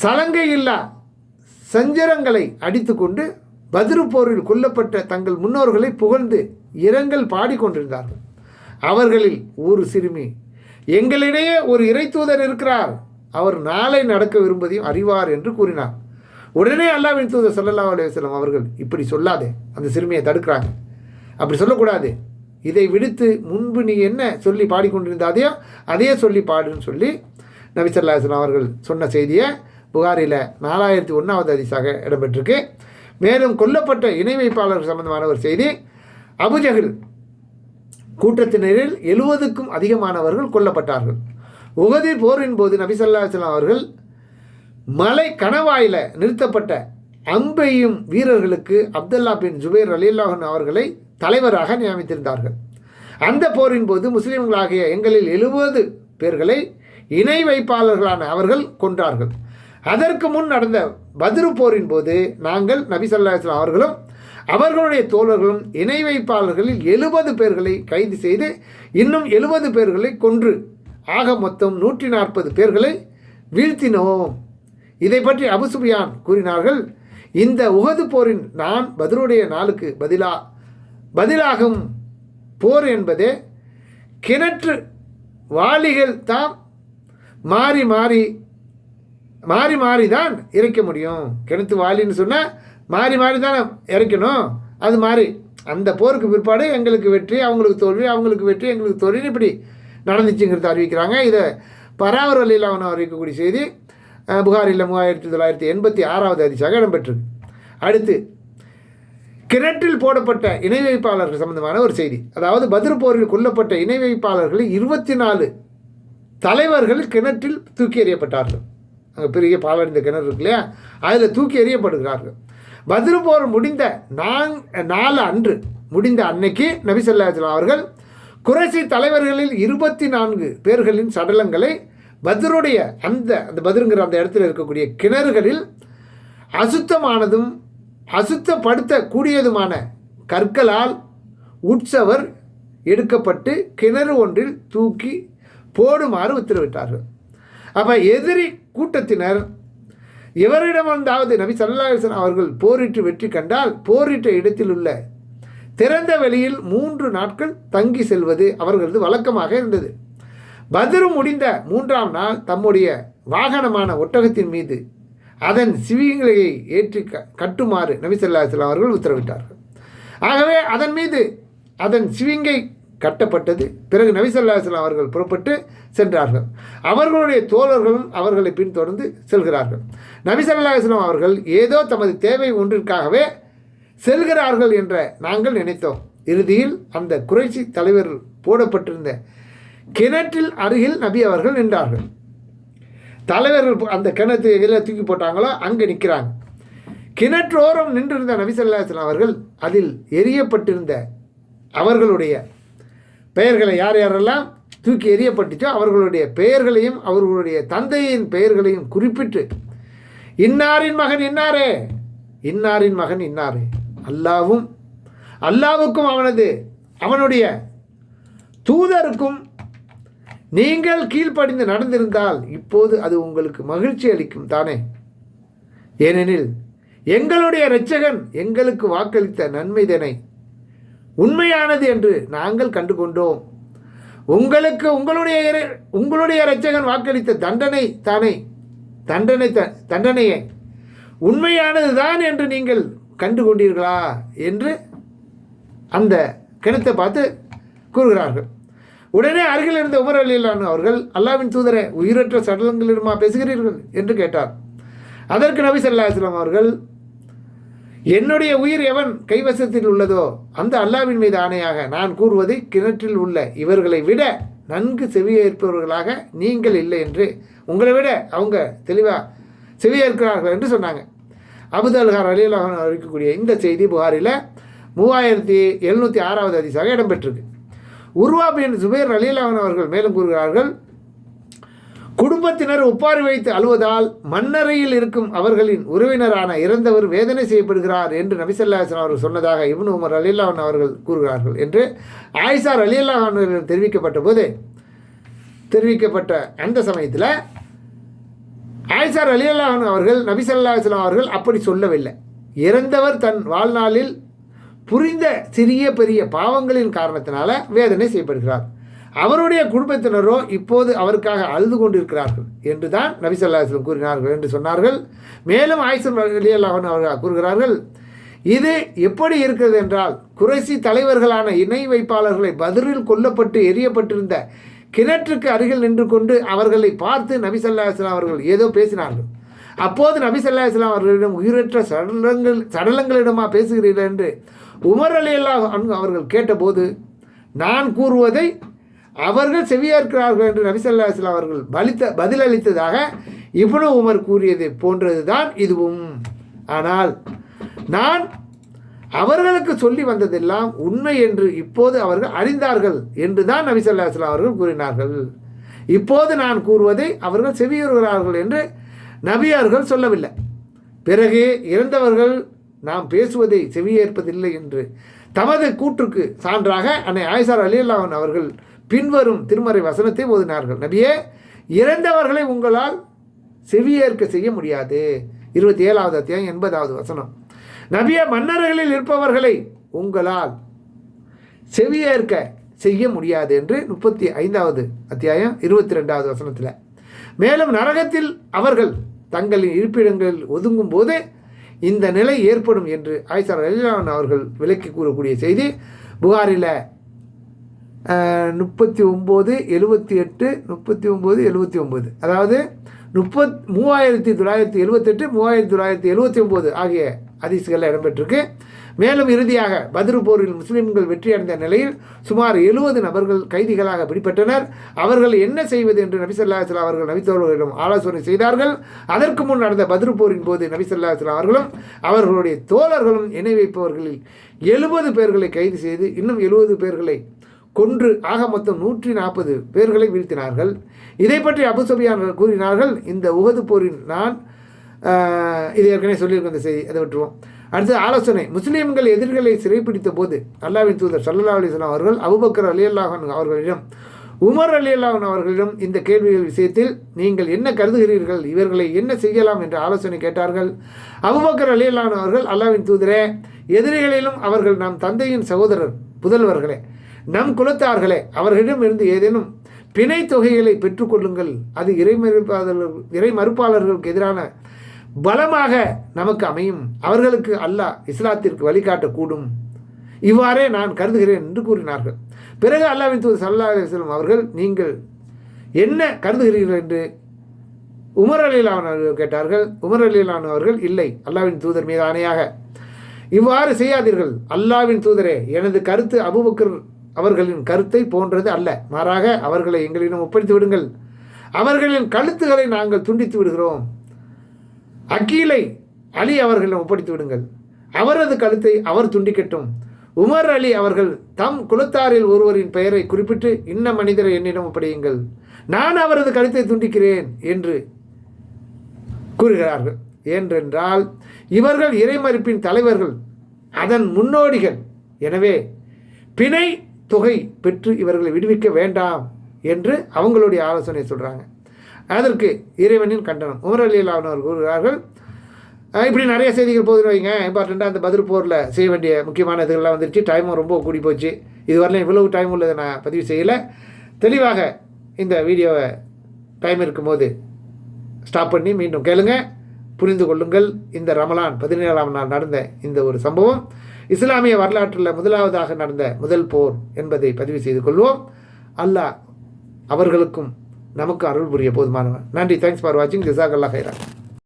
சலங்கை இல்லா சஞ்சரங்களை அடித்துக்கொண்டு பத்ரு போரில் கொல்லப்பட்ட தங்கள் முன்னோர்களை புகழ்ந்து இரங்கல் பாடிக்கொண்டிருந்தார்கள். அவர்களில் ஒரு சிறுமி, எங்களிடையே ஒரு இறைத்தூதர் இருக்கிறார், அவர் நாளை நடக்க விரும்பதையும் அறிவார் என்று கூறினார். உடனே அல்லாஹ்வின் தூதர் ஸல்லல்லாஹு அலைஹி வஸல்லம் அவர்கள், இப்படி சொல்லாதே, அந்த சிறுமியை தடுக்கிறாங்க, அப்படி சொல்லக்கூடாது, இதை விடுத்து முன்பு நீ என்ன சொல்லி பாடிக்கொண்டிருந்தாதையோ அதையே சொல்லி பாடுன்னு சொல்லி நபி ஸல்லல்லாஹு அலைஹி வஸல்லம் அவர்கள் சொன்ன செய்தியை புகாரில் 4001வது ஹதீஸாக இடம்பெற்றிருக்கு. மேலும் கொல்லப்பட்ட இணை வைப்பாளர் சம்பந்தமான ஒரு செய்தி. அபுஜஹல் கூட்டத்தினரில் 70க்கும் அதிகமானவர்கள் கொல்லப்பட்டார்கள். உஹது போரின் போது நபி ஸல்லல்லாஹு அலைஹி வஸல்லம் அவர்கள் மலை கணவாயில் நிறுத்தப்பட்ட அம்பெய்யும் வீரர்களுக்கு அப்துல்லா பின் ஜுபைர் ரலியல்லாஹு அன்ஹு அவர்களை தலைவராக நியமித்திருந்தார்கள். அந்த போரின் போது முஸ்லீம்களாகிய எங்களில் 70 பேர்களை இணை வைப்பாளர்களான அவர்கள் கொன்றார்கள். அதற்கு முன் நடந்த பத்ரு போரின் போது நாங்கள் நபி ஸல்லல்லாஹு அலைஹி வஸல்லம் அவர்களும் அவர்களுடைய தோழர்களும் இணை வைப்பாளர்களில் 70 பேர்களை கைது செய்து இன்னும் 70 பேர்களை கொன்று ஆக மொத்தம் 140 பேர்களை வீழ்த்தினோம். இதை பற்றி அபு சுஃபியான் கூறினார்கள், இந்த உஹது போரின் நான் பத்ருடைய நாளுக்கு பதிலாகும் போர் என்பதே கிணற்று வாளிகள் தான் மாறி மாறி தான் இறைக்க முடியும். கிணத்து வாளின்னு சொன்னால் மாறி தான் இறைக்கணும். அது மாதிரி அந்த போருக்கு பிற்பாடு எங்களுக்கு வெற்றி, அவங்களுக்கு தோல்வி, அவங்களுக்கு வெற்றி, எங்களுக்கு தோல்வி, இப்படி நடந்துச்சுங்கிறத அறிவிக்கிறாங்க. இதை பராவர் ரலியல்லாஹு அன்ஹு அறிவிக்கக்கூடிய செய்தி புகாரில் 3986வது ஹதீஸாக இடம்பெற்றிருக்கு. அடுத்து கிணற்றில் போடப்பட்ட இணை வைப்பாளர்கள் சம்பந்தமான ஒரு செய்தி. அதாவது பத்ரு போரில் கொல்லப்பட்ட இணை வைப்பாளர்களில் 24 தலைவர்கள் கிணற்றில் தூக்கி எறியப்பட்டார்கள். அங்கே பெரிய பாலடைந்த கிணறு இருக்கு இல்லையா, அதில் தூக்கி எறியப்படுகிறார்கள். பத்ரு போர் முடிந்த நாலு அன்று முடிந்த அன்னைக்கு நபி ஸல்லல்லாஹு அலைஹி வஸல்லம் அவர்கள் குறைசி தலைவர்களில் 24 பேர்களின் சடலங்களை பத்ருடைய அந்த பத்ருங்கிற அந்த இடத்துல இருக்கக்கூடிய கிணறுகளில் அசுத்தமானதும் அசுத்தப்படுத்த கூடியதுமான கற்களால் உற்சவர் எடுக்கப்பட்டு கிணறு ஒன்றில் தூக்கி போடுமாறு உத்தரவிட்டார்கள். அப்போ எதிரி கூட்டத்தினர் இவரிடம் வந்தாவது நபி ஸல்லல்லாஹு அலைஹி வஸல்லம் அவர்கள் போரிட்டு வெற்றி கண்டால் போரிட்ட இடத்தில் உள்ள திறந்த வெளியில் 3 நாட்கள் தங்கி செல்வது அவர்களது வழக்கமாக இருந்தது. பத்ரு முடிந்த 3ஆம் நாள் தம்முடைய வாகனமான ஒட்டகத்தின் மீது அதன் சிவிங்களையை ஏற்றி கட்டுமாறு நபி ஸல்லல்லாஹு அலைஹி வஸல்லம் அவர்கள் உத்தரவிட்டார்கள். ஆகவே அதன் மீது அதன் சிவிங்கை கட்டப்பட்டது. பிறகு நபி ஸல்லல்லாஹு அலைஹி வஸல்லம் அவர்கள் புறப்பட்டு சென்றார்கள். அவர்களுடைய தோழர்களும் அவர்களை பின்தொடர்ந்து செல்கிறார்கள். நபி ஸல்லல்லாஹு அலைஹி வஸல்லம் அவர்கள் ஏதோ தமது தேவை ஒன்றிற்காகவே செல்கிறார்கள் என்ற நாங்கள் நினைத்தோம். இறுதியில் அந்த குறைசி தலைவர் போடப்பட்டிருந்த கிணற்றில் அருகில் நபி அவர்கள் நின்றார்கள். தலைவர்கள் அந்த கிணற்று எதில் தூக்கி போட்டாங்களோ அங்கே நிற்கிறாங்க. கிணற்றோரம் நின்றிருந்த நபி ஸல்லல்லாஹு அலைஹி வஸல்லம் அவர்கள் அதில் எரியப்பட்டிருந்த அவர்களுடைய பெயர்களை யார் யாரெல்லாம் தூக்கி எறியப்பட்டுச்சோ அவர்களுடைய பெயர்களையும் அவர்களுடைய தந்தையின் பெயர்களையும் குறிப்பிட்டு இன்னாரின் மகன் இன்னாரே, இன்னாரின் மகன் இன்னாரே, அல்லாவுக்கும் அவனுடைய தூதருக்கும் நீங்கள் கீழ்ப்படிந்து நடந்திருந்தால் இப்போது அது உங்களுக்கு மகிழ்ச்சி அளிக்கும் தானே. ஏனெனில் எங்களுடைய இரட்சகன் எங்களுக்கு வாக்களித்த நன்மைதனை உண்மையானது என்று நாங்கள் கண்டுகொண்டோம். உங்களுக்கு உங்களுடைய இரட்சகன் வாக்களித்த தண்டனையை உண்மையானது தான் என்று நீங்கள் கண்டுகொண்டீர்களா என்று அந்த கிணத்தை பார்த்து கூறுகிறார்கள். உடனே அருகில் இருந்த உமர் ரலியல்லாஹு அன்ஹு அவர்கள் அல்லாஹ்வின் தூதரே, உயிரற்ற சடலங்களிடமா பேசுகிறீர்கள் என்று கேட்டார். அதற்கு நபி ஸல்லல்லாஹு அலைஹி வஸல்லம் அவர்கள், என்னுடைய உயிர் எவன் கைவசத்தில் உள்ளதோ அந்த அல்லாஹ்வின் மீது ஆணையாக நான் கூறுவதை கிணற்றில் உள்ள இவர்களை விட நன்கு செவியேற்பவர்களாக நீங்கள் இல்லை என்று, உங்களை விட அவங்க தெளிவாக செவியேற்கிறார்கள் என்று சொன்னாங்க. அபூதல்ஹார் ரலியல்லாஹு அன்ஹு அறிவிக்கக்கூடிய இந்த செய்தி புகாரில் 3706வது ஹதீஸாக இடம்பெற்றிருக்கு. உர்வா பின் ஜுபைர் ரலியல்லாஹு அன்ஹு அவர்கள் மேலும் கூறுகிறார்கள், குடும்பத்தினர் ஒப்பாரி வைத்து அழுவதால் மண்ணறையில் இருக்கும் அவர்களின் உறவினரான இறந்தவர் வேதனை செய்யப்படுகிறார் என்று நபி ஸல்லல்லாஹு அலைஹி வஸல்லம் அவர்கள் சொன்னதாக இப்னு உமர் ரலியல்லாஹு அன்ஹு அவர்கள் கூறுகிறார்கள் என்று ஆயிஷா ரலியல்லாஹு அன்ஹா தெரிவிக்கப்பட்ட அந்த சமயத்தில் ஆயிஷா ரலியல்லாஹு அன்ஹா அவர்கள் நபி ஸல்லல்லாஹு அலைஹி வஸல்லம் அவர்கள் அப்படி சொல்லவில்லை. இறந்தவர் தன் வாழ்நாளில் புரிந்த சிறிய பெரிய பாவங்களின் காரணத்தினால வேதனை செய்யப்படுகிறார், அவருடைய குடும்பத்தினரோ இப்போது அவருக்காக அழுது கொண்டிருக்கிறார்கள் என்று தான் நபி ஸல்லல்லாஹு அலைஹி வஸல்லம் கூறினார்கள் என்று சொன்னார்கள். மேலும் ஆயிஷா ரலியல்லாஹு அன்ஹா அவர்கள் கூறுகிறார்கள், இது எப்படி இருக்கிறது என்றால் குறைசி தலைவர்களான இணை வைப்பாளர்களை பத்ரில் கொல்லப்பட்டு எரியப்பட்டிருந்த கிணற்றுக்கு அருகில் நின்று கொண்டு அவர்களை பார்த்து நபி ஸல்லல்லாஹு அலைஹி வஸல்லம் அவர்கள் ஏதோ பேசினார்கள். அப்போது நபி ஸல்லல்லாஹு அலைஹி வஸல்லம் அவர்களிடம் உயிரற்ற சடலங்களிடமா பேசுகிறீர்கள் என்று உமர் ரலியல்லாஹு அன்ஹு அவர்கள் கேட்டபோது நான் கூறுவதை அவர்கள் செவியேற்கிறார்கள் என்று நபி ஸல்லல்லாஹு அலைஹி வஸல்லம் அவர்கள் பதிலளித்ததாக இப்னு உமர் கூறியது போன்றது தான் இதுவும். ஆனால் நான் அவர்களுக்கு சொல்லி வந்ததெல்லாம் உண்மை என்று இப்போது அவர்கள் அறிந்தார்கள் என்று தான் நபி ஸல்லல்லாஹு அலைஹி வஸல்லம் அவர்கள் கூறினார்கள். இப்போது நான் கூறுவதை அவர்கள் செவியுறுகிறார்கள் என்று நபியார்கள் சொல்லவில்லை. பிறகு இறந்தவர்கள் நாம் பேசுவதை செவியேற்பதில்லை என்று தமது கூற்றுக்கு சான்றாக அன்னை ஆயிஷா ரலியல்லாஹு அன்ஹா அவர்கள் பின்வரும் திருமறை வசனத்தை ஓதினார்கள். நபியே, இறந்தவர்களை உங்களால் செவியேற்க செய்ய முடியாது. 27வது அத்தியாயம் 80வது வசனம். நபியே, மன்னர்களில் இருப்பவர்களை உங்களால் செவியேற்க செய்ய முடியாது என்று 35வது அத்தியாயம் 22வது வசனத்தில். மேலும் நரகத்தில் அவர்கள் தங்களின் இருப்பிடங்களில் ஒதுங்கும் போது இந்த நிலை ஏற்படும் என்று ஆயிஷா ரலியல்லாஹு அன்ஹா அவர்கள் விளக்கி கூறக்கூடிய செய்தி புகாரில் 39, 78, 39, 79, அதாவது 3978, 3979 ஆகிய ஹதீஸ்களில் இடம்பெற்றிருக்கு. மேலும் இறுதியாக பத்ரு போரில் முஸ்லிம்கள் வெற்றியடைந்த நிலையில் சுமார் 70 நபர்கள் கைதிகளாக பிடிபட்டனர். அவர்கள் என்ன செய்வது என்று நபி ஸல்லல்லாஹு அலைஹி வஸல்லம் அவர்கள் நபி தோழர்களிடம் ஆலோசனை செய்தார்கள். அதற்கு முன் நடந்த பத்ரு போரின் போது நபி ஸல்லல்லாஹு அலைஹி வஸல்லம் அவர்களும் அவர்களுடைய தோழர்களும் இணை வைப்பவர்களில் 70 பேர்களை கைது செய்து இன்னும் 70 பேர்களை கொன்று ஆக மொத்தம் 140 பேர்களை வீழ்த்தினார்கள். இதை பற்றி அபு சுஃபியான் கூறினார்கள், இந்த உஹது போரின் நான் இது ஏற்கனவே சொல்லியிருக்க அந்த செய்தி, அதை விட்டுருவோம். அடுத்து ஆலோசனை. முஸ்லீம்கள் எதிரிகளை சிறைப்பிடித்த போது அல்லாஹ்வின் தூதர் ஸல்லல்லாஹு அலைஹி வஸல்லம் அவர்கள் அபூபக்கர் ரலியல்லாஹு அன்ஹு அவர்களிடம் உமர் ரலியல்லாஹு அன்ஹு அவர்களிடம் இந்த கேள்விகள் விஷயத்தில் நீங்கள் என்ன கருதுகிறீர்கள், இவர்களை என்ன செய்யலாம் என்று ஆலோசனை கேட்டார்கள். அபூபக்கர் ரலியல்லாஹு அன்ஹு அவர்கள் அல்லாஹ்வின் தூதரே, எதிரிகளிலும் அவர்கள் நம் தந்தையின் சகோதரர் புதல்வர்களே, நம் குலத்தார்களே, அவர்களிடம் இருந்து ஏதேனும் பிணை தொகைகளை பெற்றுக்கொள்ளுங்கள், அது இறை மறுப்பாளர்களுக்கு எதிரான பலமாக நமக்கு அமையும், அவர்களுக்கு அல்லாஹ் இஸ்லாத்திற்கு வழிகாட்டக்கூடும், இவ்வாறே நான் கருதுகிறேன் என்று கூறினார்கள். பிறகு அல்லாஹ்வின் தூதர் ஸல்லல்லாஹு அலைஹி வஸல்லம் அவர்கள் நீங்கள் என்ன கருதுகிறீர்கள் என்று உமர் ரலியல்லாஹு அன்ஹு அவர்கள் கேட்டார்கள். உமர் ரலியல்லாஹு அன்ஹு அவர்கள் இல்லை, அல்லாஹ்வின் தூதர் மீது ஆணையாக இவ்வாறு செய்யாதீர்கள், அல்லாஹ்வின் தூதரே, எனது கருத்து அபூபக்கர் அவர்களின் கருத்தை போன்றது அல்ல, மாறாக அவர்களை எங்களிடம் ஒப்படைத்து விடுங்கள், அவர்களின் கழுத்துக்களை நாங்கள் துண்டித்து விடுகிறோம், அக்கீலை அலி அவர்களிடம் ஒப்படைத்து விடுங்கள், அவரது கழுத்தை அவர் துண்டிக்கட்டும், உமர் அலி அவர்கள் தம் குலத்தாரில் ஒருவரின் பெயரை குறிப்பிட்டு இன்ன மனிதரை என்னிடம் ஒப்படையுங்கள், நான் அவரது கழுத்தை துண்டிக்கிறேன் என்று கூறுகிறார்கள். ஏனென்றால் இவர்கள் இறைமறுப்பின் தலைவர்கள், அதன் முன்னோடிகள், எனவே பிணை தொகை பெற்று இவர்களை விடுவிக்க வேண்டாம் என்று அவங்களுடைய ஆலோசனை சொல்கிறாங்க. அதற்கு இறைவனின் கண்டனம். உமர் ரலியல்லாஹு அன்ஹு அவர்கள் கூறுகிறார்கள், இப்படி நிறைய செய்திகள் போதுன்னு வைங்க, இம்பார்ட்டண்ட்டாக அந்த பத்ரு போரில் செய்ய வேண்டிய முக்கியமான இதுகள்லாம் வந்துருச்சு, டைமும் ரொம்ப கூடி போச்சு, இதுவரையிலும் இவ்வளவு டைம் உள்ளதை நான் பதிவு செய்யலை. தெளிவாக இந்த வீடியோவை டைம் இருக்கும்போது ஸ்டாப் பண்ணி மீண்டும் கேளுங்க, புரிந்து கொள்ளுங்கள். இந்த ரமலான் 17ஆம் நாள் நடந்த இந்த ஒரு சம்பவம் இஸ்லாமிய வரலாற்றில் முதலாவதாக நடந்த முதல் போர் என்பதை பதிவு செய்து கொள்வோம். அல்லாஹ் அவர்களுக்கும் நமக்கு அருள் புரிய போதுமானவன். நன்றி. தேங்க்ஸ் ஃபார் வாட்சிங். ஜஸாக்கல்லாஹ் ஹைரா.